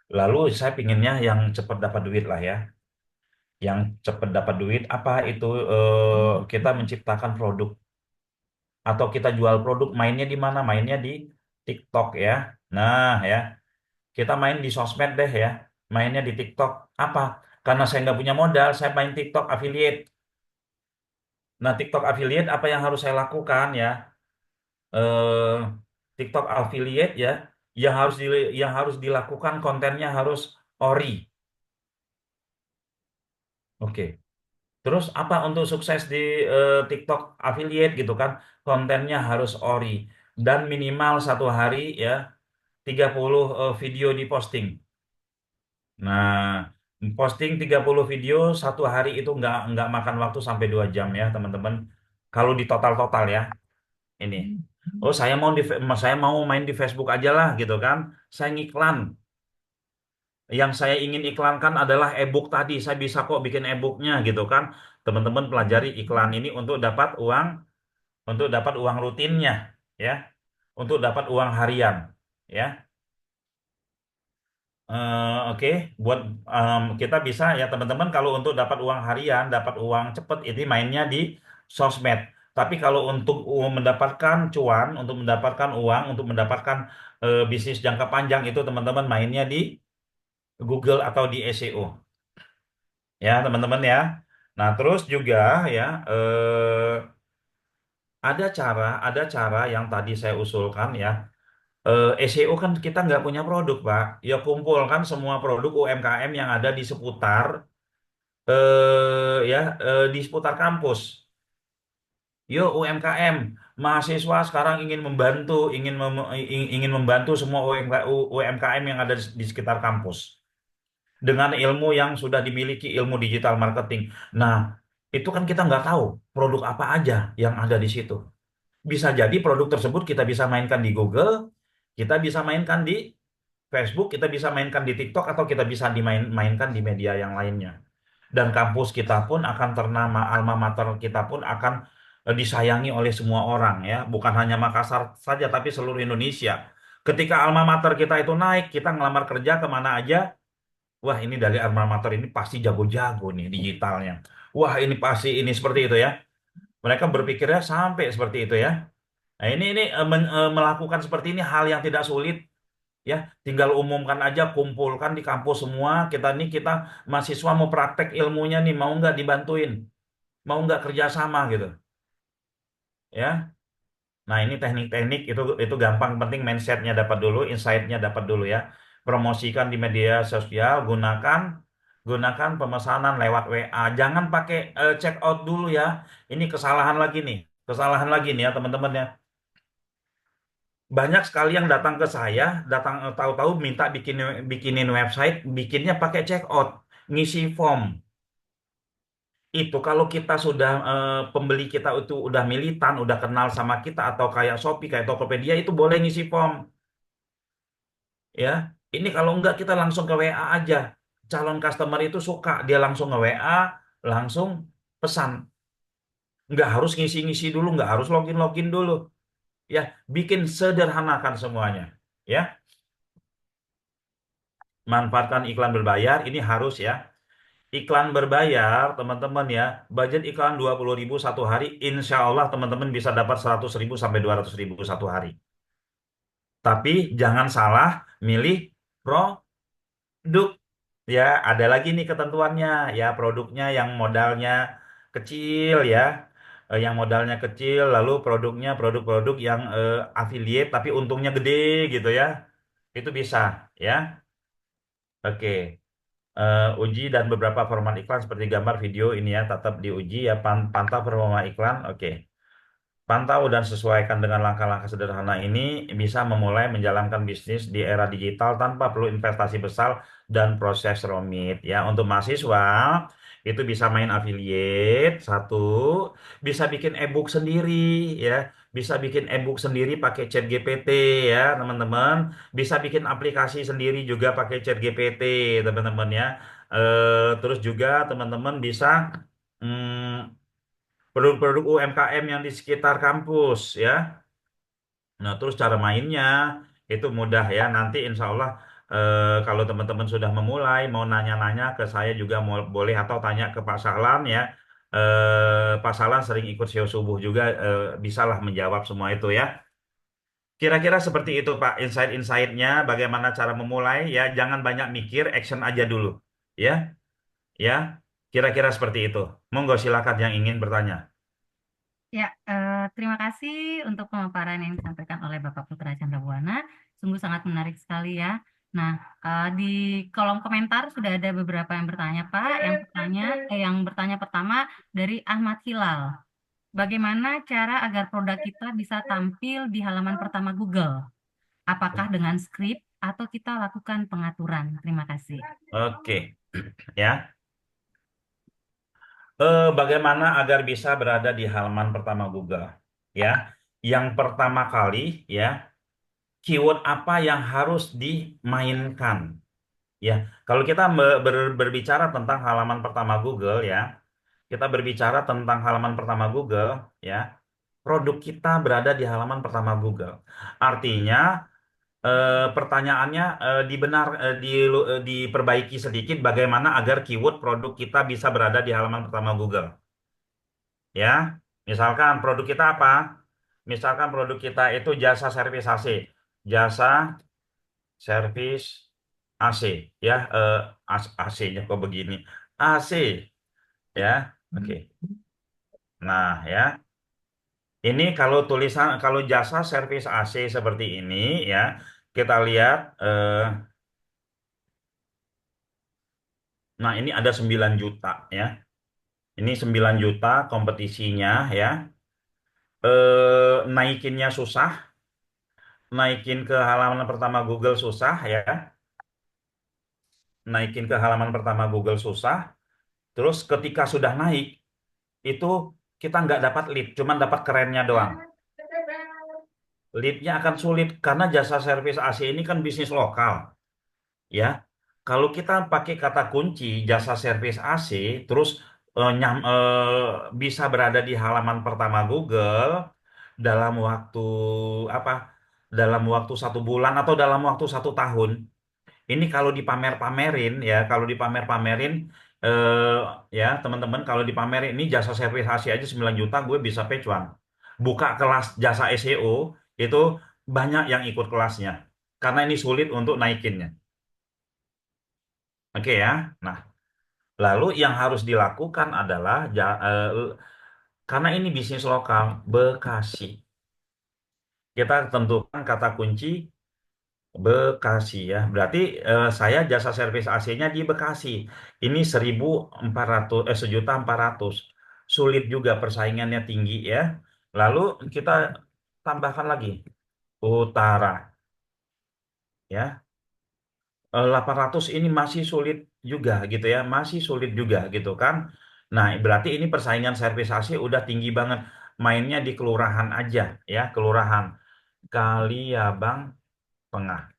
Lalu saya pinginnya yang cepat dapat duit lah ya. Yang cepat dapat duit apa itu, kita menciptakan produk atau kita jual produk, mainnya di mana? Mainnya di TikTok ya. Nah ya, kita main di sosmed deh ya. Mainnya di TikTok. Apa? Karena saya nggak punya modal, saya main TikTok affiliate. Nah, TikTok affiliate apa yang harus saya lakukan ya? Eh, TikTok affiliate ya, yang harus dilakukan kontennya harus ori. Oke. Terus apa untuk sukses di TikTok affiliate gitu kan? Kontennya harus ori dan minimal 1 hari ya 30 video diposting. Nah, posting 30 video 1 hari itu nggak makan waktu sampai 2 jam ya teman-teman. Kalau di total-total ya ini. Oh, saya mau main di Facebook aja lah gitu kan. Saya ngiklan. Yang saya ingin iklankan adalah e-book tadi. Saya bisa kok bikin e-booknya gitu kan. Teman-teman pelajari iklan ini untuk dapat uang rutinnya ya, untuk dapat uang harian ya. Oke, buat kita bisa ya teman-teman, kalau untuk dapat uang harian, dapat uang cepet itu mainnya di sosmed. Tapi kalau untuk mendapatkan cuan, untuk mendapatkan uang, untuk mendapatkan bisnis jangka panjang itu teman-teman mainnya di Google atau di SEO ya teman-teman ya. Nah, terus juga ya, ada cara yang tadi saya usulkan ya. SEO kan kita nggak punya produk, Pak. Ya kumpulkan semua produk UMKM yang ada di seputar di seputar kampus. Yuk UMKM, mahasiswa sekarang ingin membantu semua UMKM yang ada di sekitar kampus dengan ilmu yang sudah dimiliki, ilmu digital marketing. Nah, itu kan kita nggak tahu produk apa aja yang ada di situ. Bisa jadi produk tersebut kita bisa mainkan di Google, kita bisa mainkan di Facebook, kita bisa mainkan di TikTok, atau kita bisa dimainkan di media yang lainnya. Dan kampus kita pun akan ternama, alma mater kita pun akan disayangi oleh semua orang ya, bukan hanya Makassar saja tapi seluruh Indonesia. Ketika alma mater kita itu naik, kita ngelamar kerja kemana aja, wah ini dari alma mater ini pasti jago-jago nih digitalnya. Wah ini pasti ini seperti itu ya. Mereka berpikirnya sampai seperti itu ya. Nah ini melakukan seperti ini hal yang tidak sulit ya. Tinggal umumkan aja, kumpulkan di kampus semua. Kita mahasiswa mau praktek ilmunya nih, mau nggak dibantuin, mau nggak kerjasama gitu ya. Nah, ini teknik-teknik itu gampang, penting mindsetnya dapat dulu, insight-nya dapat dulu ya. Promosikan di media sosial, gunakan pemesanan lewat WA. Jangan pakai check out dulu ya. Ini kesalahan lagi nih. Kesalahan lagi nih ya, teman-teman ya. Banyak sekali yang datang ke saya, datang tahu-tahu minta bikinin website, bikinnya pakai check out, ngisi form. Itu kalau kita sudah pembeli kita itu udah militan, udah kenal sama kita atau kayak Shopee, kayak Tokopedia itu boleh ngisi form ya. Ini kalau enggak kita langsung ke WA aja. Calon customer itu suka dia langsung nge WA, langsung pesan. Nggak harus ngisi-ngisi dulu, nggak harus login-login dulu. Ya, bikin sederhanakan semuanya. Ya, manfaatkan iklan berbayar ini harus ya. Iklan berbayar, teman-teman ya, budget iklan 20.000 satu hari, insya Allah teman-teman bisa dapat 100.000 sampai 200.000 satu hari. Tapi jangan salah milih produk. Ya, ada lagi nih ketentuannya, ya produknya yang modalnya kecil ya, yang modalnya kecil, lalu produknya produk-produk yang affiliate tapi untungnya gede gitu ya, itu bisa ya. Oke. Uji dan beberapa format iklan seperti gambar, video ini ya tetap diuji ya, pantau performa iklan. Oke. Pantau dan sesuaikan dengan langkah-langkah sederhana ini bisa memulai menjalankan bisnis di era digital tanpa perlu investasi besar dan proses rumit. Ya, untuk mahasiswa itu bisa main affiliate satu, bisa bikin e-book sendiri ya, bisa bikin e-book sendiri pakai ChatGPT ya, teman-teman. Bisa bikin aplikasi sendiri juga pakai ChatGPT, teman-teman ya. Terus juga teman-teman bisa hmm, produk-produk UMKM yang di sekitar kampus ya. Nah, terus cara mainnya itu mudah ya. Nanti insya Allah kalau teman-teman sudah memulai, mau nanya-nanya ke saya juga boleh atau tanya ke Pak Sahlan ya. Pak Sahlan sering ikut show subuh juga, bisalah menjawab semua itu ya. Kira-kira seperti itu Pak, insight-insightnya bagaimana cara memulai ya. Jangan banyak mikir, action aja dulu ya. Ya, kira-kira seperti itu. Monggo silakan yang ingin bertanya. Ya, terima kasih untuk pemaparan yang disampaikan oleh Bapak Putra Chandrabuana. Sungguh sangat menarik sekali ya. Nah, di kolom komentar sudah ada beberapa yang bertanya, Pak. Yang bertanya pertama dari Ahmad Hilal. Bagaimana cara agar produk kita bisa tampil di halaman pertama Google? Apakah dengan script atau kita lakukan pengaturan? Terima kasih. Oke, ya. Bagaimana agar bisa berada di halaman pertama Google? Ya, yang pertama kali ya, keyword apa yang harus dimainkan? Ya, kalau kita berbicara tentang halaman pertama Google ya, kita berbicara tentang halaman pertama Google ya, produk kita berada di halaman pertama Google. Artinya pertanyaannya diperbaiki sedikit bagaimana agar keyword produk kita bisa berada di halaman pertama Google. Ya, misalkan produk kita apa? Misalkan produk kita itu jasa servis AC, jasa servis AC, ya AC-nya kok begini, AC, ya, oke. Nah, ya, ini kalau jasa servis AC seperti ini, ya, kita lihat. Nah, ini ada 9 juta, ya. Ini 9 juta kompetisinya, ya. Naikinnya susah. Naikin ke halaman pertama Google susah ya. Naikin ke halaman pertama Google susah. Terus ketika sudah naik, itu kita nggak dapat lead, cuman dapat kerennya doang. Leadnya akan sulit karena jasa servis AC ini kan bisnis lokal. Ya, kalau kita pakai kata kunci jasa servis AC, terus bisa berada di halaman pertama Google dalam waktu apa? dalam waktu 1 bulan atau dalam waktu 1 tahun. Ini kalau dipamer-pamerin ya, kalau dipamer-pamerin eh, ya teman-teman, kalau dipamerin ini jasa servis AC aja 9 juta gue bisa pay cuan. Buka kelas jasa SEO itu banyak yang ikut kelasnya karena ini sulit untuk naikinnya. Oke ya. Nah, lalu yang harus dilakukan adalah karena ini bisnis lokal Bekasi. Kita tentukan kata kunci Bekasi ya. Berarti saya jasa servis AC-nya di Bekasi. Ini 1.400 1.400.000. Sulit juga persaingannya tinggi ya. Lalu kita tambahkan lagi utara ya. 800 ini masih sulit juga gitu ya. Masih sulit juga gitu kan. Nah, berarti ini persaingan servis AC udah tinggi banget. Mainnya di kelurahan aja ya, kelurahan Kaliabang Tengah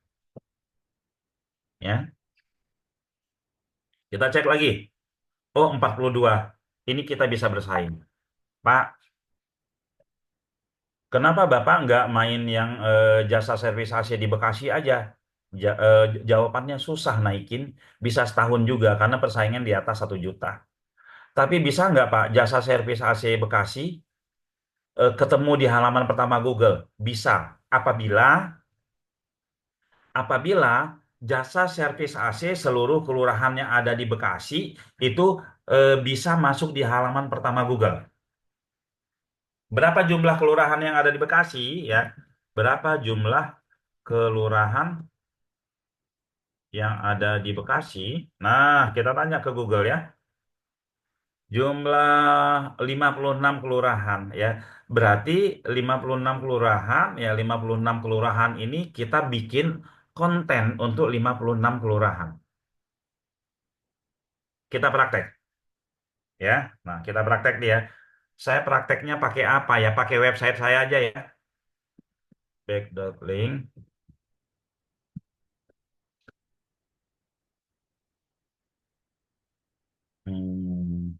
ya. Kita cek lagi. Oh, 42. Ini kita bisa bersaing. Pak, kenapa Bapak nggak main yang jasa servis AC di Bekasi aja? Jawabannya susah naikin, bisa setahun juga karena persaingan di atas 1 juta. Tapi bisa nggak Pak, jasa servis AC Bekasi ketemu di halaman pertama Google? Bisa. Apabila apabila jasa servis AC seluruh kelurahan yang ada di Bekasi itu bisa masuk di halaman pertama Google. Berapa jumlah kelurahan yang ada di Bekasi ya? Berapa jumlah kelurahan yang ada di Bekasi? Nah, kita tanya ke Google ya. Jumlah 56 kelurahan ya. Berarti 56 kelurahan ya, 56 kelurahan ini kita bikin konten untuk 56 kelurahan. Kita praktek ya. Nah, kita praktek dia. Saya prakteknya pakai apa ya? Pakai website saya aja ya. Back.link. Hmm.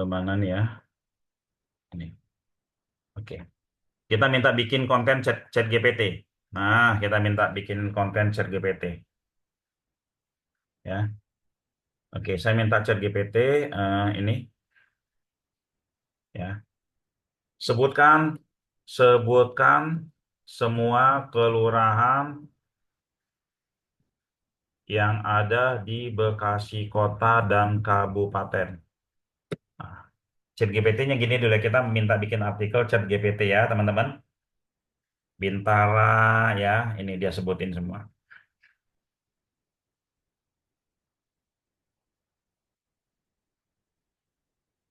Mana nih ya? Ini. Oke. Kita minta bikin konten chat GPT. Nah, kita minta bikin konten chat GPT. Ya. Oke, saya minta chat GPT ini. Ya. Sebutkan, sebutkan semua kelurahan yang ada di Bekasi Kota dan Kabupaten. Nah, chat GPT-nya gini dulu ya. Kita minta bikin artikel chat GPT ya, teman-teman. Bintara ya, ini dia sebutin semua.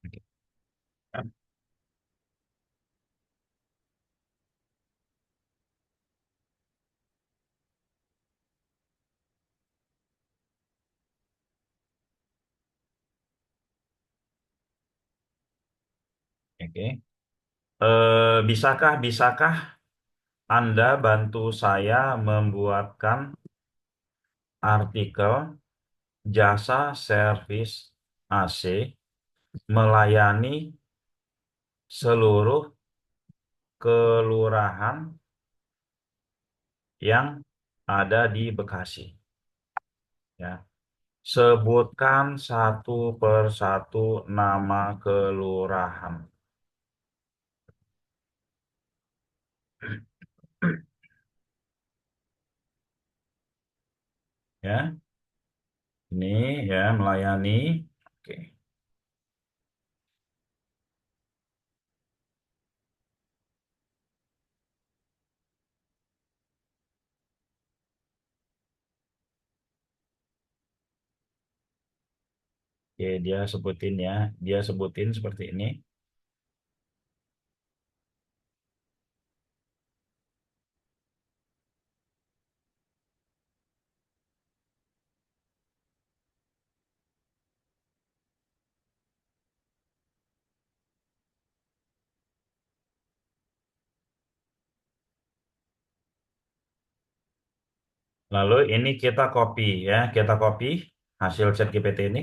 Oke. Oke. Bisakah Anda bantu saya membuatkan artikel jasa servis AC melayani seluruh kelurahan yang ada di Bekasi. Ya. Sebutkan satu persatu nama kelurahan. Ya, ini ya melayani. Oke. Oke, dia sebutin ya. Dia sebutin seperti ini. Lalu ini kita copy ya, kita copy hasil chat GPT ini.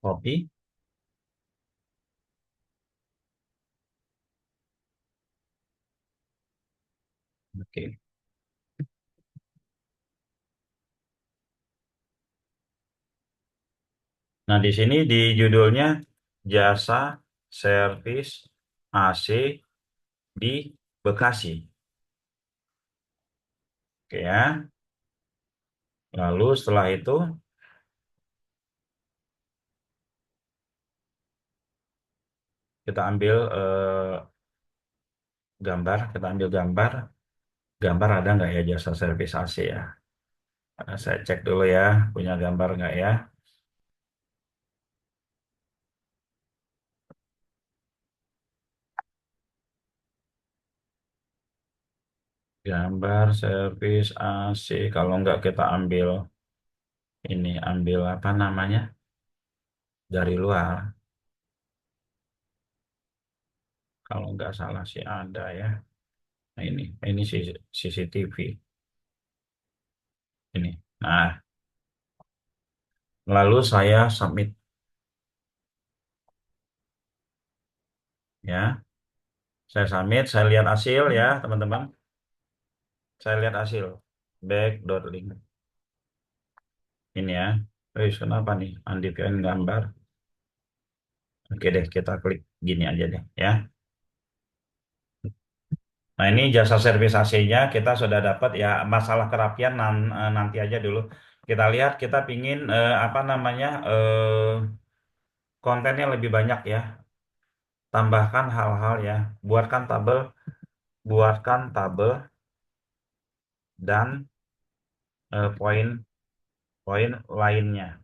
Kopi. Oke. Nah, di sini di judulnya jasa servis AC di Bekasi. Oke ya. Lalu setelah itu kita ambil gambar, gambar ada nggak ya jasa servis AC ya? Saya cek dulu ya, punya gambar nggak ya? Gambar servis AC, kalau nggak kita ambil ini, ambil apa namanya? Dari luar, kalau nggak salah sih ada ya. Nah ini CCTV ini. Nah, lalu saya submit ya. Saya submit, saya lihat hasil ya, teman-teman. Saya lihat hasil back.link. Ini ya. Kenapa nih? Undefine gambar. Oke deh, kita klik gini aja deh ya. Nah, ini jasa servis AC-nya kita sudah dapat ya. Masalah kerapian nanti aja dulu. Kita lihat, kita pingin apa namanya kontennya lebih banyak ya. Tambahkan hal-hal ya. Buatkan tabel dan poin-poin lainnya.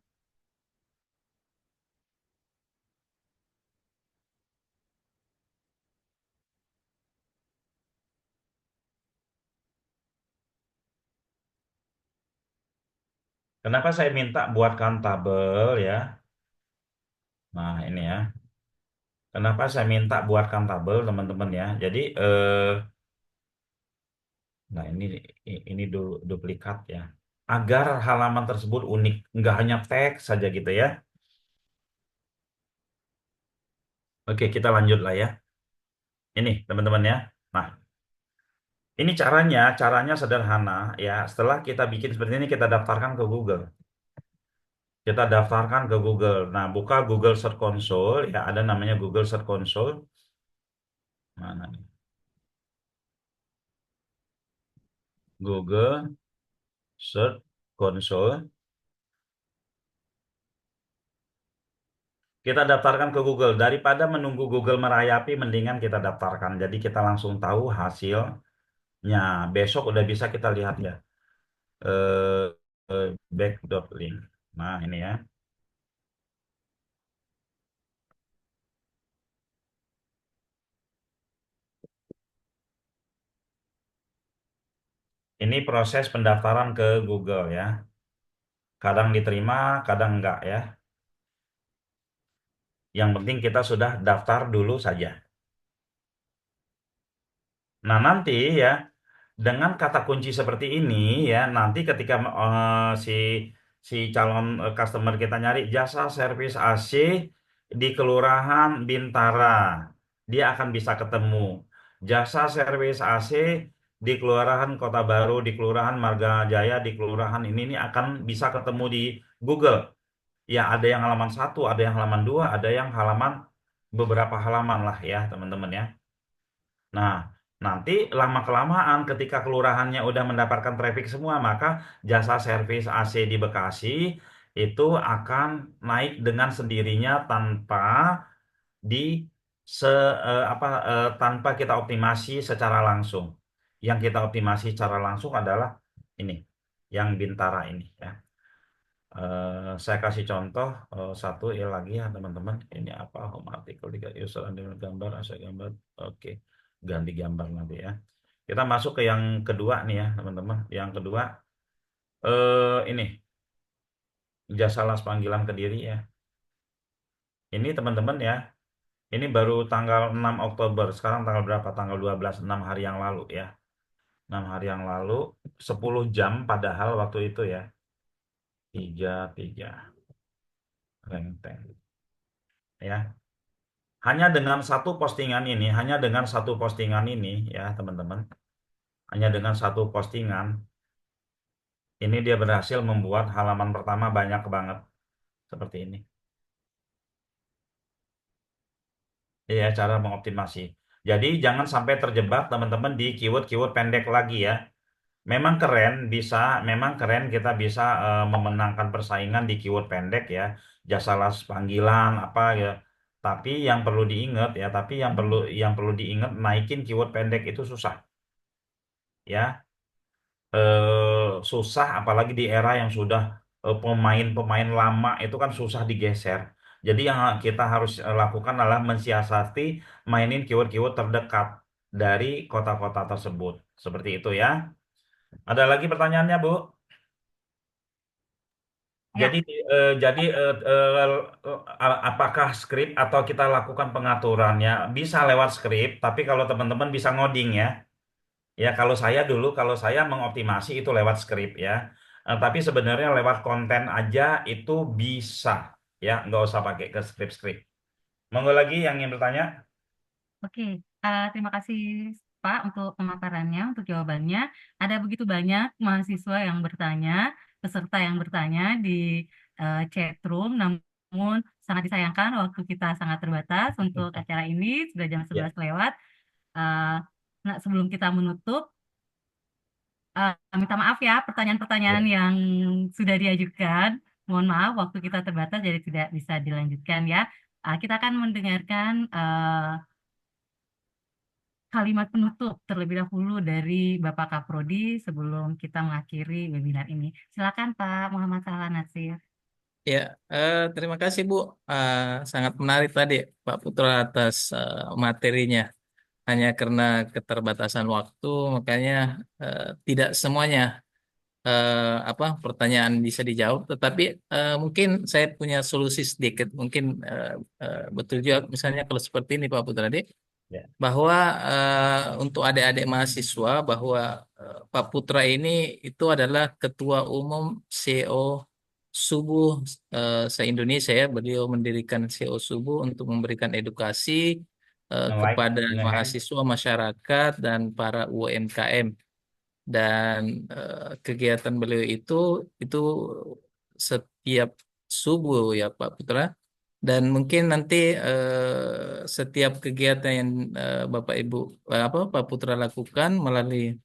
Kenapa saya minta buatkan tabel ya? Nah, ini ya. Kenapa saya minta buatkan tabel, teman-teman ya? Jadi, nah ini duplikat ya. Agar halaman tersebut unik, nggak hanya teks saja gitu ya. Oke, kita lanjut lah ya. Ini, teman-teman ya. Nah, ini caranya sederhana ya. Setelah kita bikin seperti ini, kita daftarkan ke Google. Kita daftarkan ke Google. Nah, buka Google Search Console ya, ada namanya Google Search Console. Mana nih? Google Search Console. Kita daftarkan ke Google. Daripada menunggu Google merayapi, mendingan kita daftarkan. Jadi kita langsung tahu hasilnya. Besok udah bisa kita lihat ya. Eh, back.link. Nah, ini ya. Ini proses pendaftaran ke Google ya. Kadang diterima, kadang enggak ya. Yang penting kita sudah daftar dulu saja. Nah, nanti ya, dengan kata kunci seperti ini ya, nanti ketika si si calon customer kita nyari jasa servis AC di Kelurahan Bintara, dia akan bisa ketemu. Jasa servis AC di Kelurahan Kota Baru, di Kelurahan Marga Jaya, di Kelurahan ini akan bisa ketemu di Google. Ya, ada yang halaman 1, ada yang halaman 2, ada yang halaman beberapa halaman lah ya, teman-teman ya. Nah, nanti lama-kelamaan ketika kelurahannya udah mendapatkan traffic semua, maka jasa servis AC di Bekasi itu akan naik dengan sendirinya tanpa di se apa tanpa kita optimasi secara langsung. Yang kita optimasi secara langsung adalah ini, yang Bintara ini ya. Saya kasih contoh satu ya lagi ya teman-teman. Ini apa? Home artikel 3 user dengan gambar, asal gambar. Oke, ganti gambar nanti ya. Kita masuk ke yang kedua nih ya teman-teman. Yang kedua ini jasa las panggilan Kediri ya. Ini teman-teman ya. Ini baru tanggal 6 Oktober. Sekarang tanggal berapa? Tanggal 12, 6 hari yang lalu ya. 6 hari yang lalu, 10 jam padahal waktu itu ya. 33 Renteng. ya. Hanya dengan satu postingan ini ya teman-teman, hanya dengan satu postingan ini dia berhasil membuat halaman pertama banyak banget seperti ini. Iya, cara mengoptimasi. Jadi jangan sampai terjebak teman-teman di keyword-keyword pendek lagi ya. Memang keren kita bisa memenangkan persaingan di keyword pendek ya, jasa las panggilan apa ya. Tapi yang perlu diingat naikin keyword pendek itu susah ya. Susah apalagi di era yang sudah pemain-pemain lama itu kan susah digeser. Jadi yang kita harus lakukan adalah mensiasati mainin keyword-keyword terdekat dari kota-kota tersebut. Seperti itu ya. Ada lagi pertanyaannya, Bu? Jadi, Ya, jadi apakah skrip atau kita lakukan pengaturannya bisa lewat skrip, tapi kalau teman-teman bisa ngoding ya. Ya kalau saya mengoptimasi itu lewat skrip ya. Tapi sebenarnya lewat konten aja itu bisa ya, nggak usah pakai ke skrip-skrip. Monggo lagi yang ingin bertanya. oke. Terima kasih Pak untuk pemaparannya, untuk jawabannya. Ada begitu banyak mahasiswa yang bertanya, peserta yang bertanya di chat room, namun sangat disayangkan waktu kita sangat terbatas untuk acara ini, sudah jam Ya, 11 lewat. Eh, nah, sebelum kita menutup, minta maaf ya pertanyaan-pertanyaan ya. yang sudah diajukan. Mohon maaf waktu kita terbatas jadi tidak bisa dilanjutkan ya. Kita akan mendengarkan kalimat penutup terlebih dahulu dari Bapak Kaprodi sebelum kita mengakhiri webinar ini. Silakan Pak Muhammad Sahlan Natsir. Ya, terima kasih Bu. Sangat menarik tadi Pak Putra atas materinya. Hanya karena keterbatasan waktu, makanya tidak semuanya pertanyaan bisa dijawab. Tetapi mungkin saya punya solusi sedikit. Mungkin betul juga, misalnya kalau seperti ini Pak Putra, Ya. bahwa untuk adik-adik mahasiswa bahwa Pak Putra ini itu adalah Ketua Umum CEO Subuh se-Indonesia ya. Beliau mendirikan CEO Subuh untuk memberikan edukasi Nge-like kepada ini kan. mahasiswa, masyarakat, dan para UMKM. Dan kegiatan beliau itu setiap subuh ya Pak Putra. Dan mungkin nanti setiap kegiatan yang Bapak Ibu Pak Putra lakukan melalui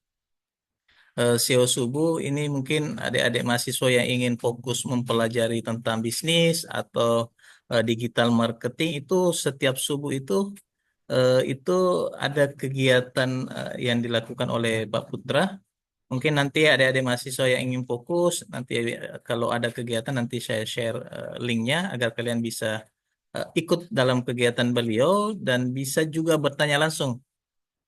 SEO Subuh ini, mungkin adik-adik mahasiswa yang ingin fokus mempelajari tentang bisnis atau digital marketing itu setiap subuh itu ada kegiatan yang dilakukan oleh Pak Putra. Mungkin nanti adik-adik mahasiswa yang ingin fokus, nanti kalau ada kegiatan nanti saya share linknya agar kalian bisa ikut dalam kegiatan beliau dan bisa juga bertanya langsung.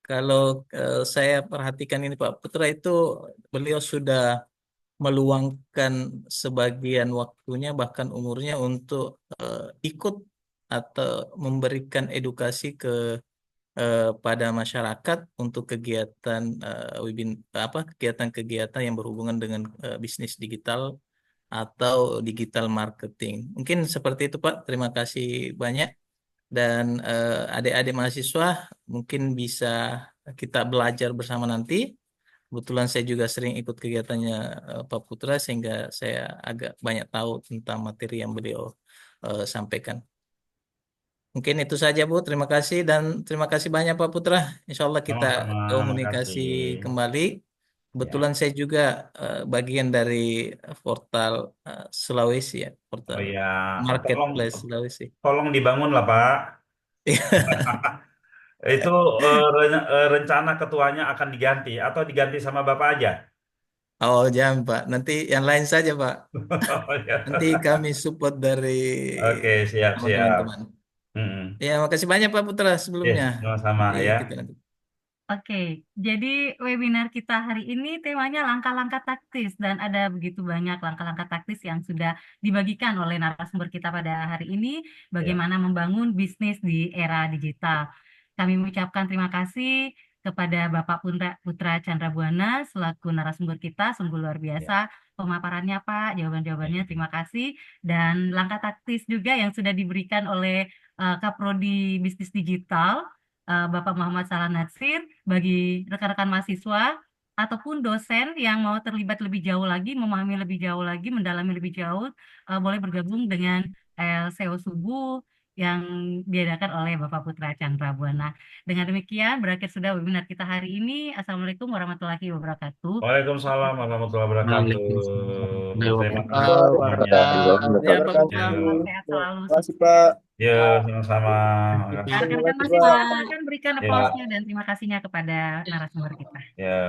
Kalau saya perhatikan ini Pak Putra itu beliau sudah meluangkan sebagian waktunya bahkan umurnya untuk ikut atau memberikan edukasi pada masyarakat untuk kegiatan kegiatan-kegiatan yang berhubungan dengan bisnis digital atau digital marketing. Mungkin seperti itu Pak. Terima kasih banyak. Dan adik-adik mahasiswa mungkin bisa kita belajar bersama nanti. Kebetulan saya juga sering ikut kegiatannya Pak Putra sehingga saya agak banyak tahu tentang materi yang beliau sampaikan. Mungkin itu saja Bu, terima kasih dan terima kasih banyak Pak Putra. Insya Allah kita Sama-sama, komunikasi makasih. kembali. Ya. Kebetulan saya juga bagian dari portal Sulawesi ya, Oh portal ya, tolong Marketplace Sulawesi. tolong dibangun lah Pak. Itu rencana ketuanya akan diganti atau diganti sama Bapak aja? Oh jangan Pak, nanti yang lain saja Pak. Oh, Nanti ya. kami support dari Oke, sama siap-siap. teman-teman. Mm-mm. Ya, makasih banyak Pak Putra sebelumnya. Sama-sama Nanti ya. kita nanti. Oke, jadi webinar kita hari ini temanya langkah-langkah taktis dan ada begitu banyak langkah-langkah taktis yang sudah dibagikan oleh narasumber kita pada hari ini, Ya. bagaimana membangun bisnis di era digital. Kami mengucapkan terima kasih kepada Bapak Putra Chandra Buana selaku narasumber kita, sungguh luar biasa Ya. pemaparannya Pak, jawaban-jawabannya terima kasih, dan langkah taktis juga yang sudah diberikan oleh Kaprodi Bisnis Digital, Bapak Muhammad Sahlan Natsir, bagi rekan-rekan mahasiswa ataupun dosen yang mau terlibat lebih jauh lagi, memahami lebih jauh lagi, mendalami lebih jauh, boleh bergabung dengan SEO Subuh yang diadakan oleh Bapak Putra Chandra Buana. Dengan demikian, berakhir sudah webinar kita hari ini. Assalamualaikum warahmatullahi wabarakatuh. Waalaikumsalam warahmatullahi wabarakatuh. Waalaikumsalam Terima kasih warahmatullahi semuanya. Ya, Pak Putra. Ya, Sehat selalu. Terima kasih, Pak. ya, sama-sama. Nah, Makasih. rekan-rekan Terima kasih, mahasiswa, Pak. silakan berikan Ya, aplausnya dan terima kasihnya kepada narasumber kita. ya.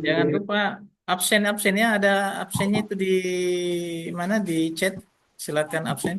Jangan lupa absennya ada absennya itu di mana di chat. Silakan absen.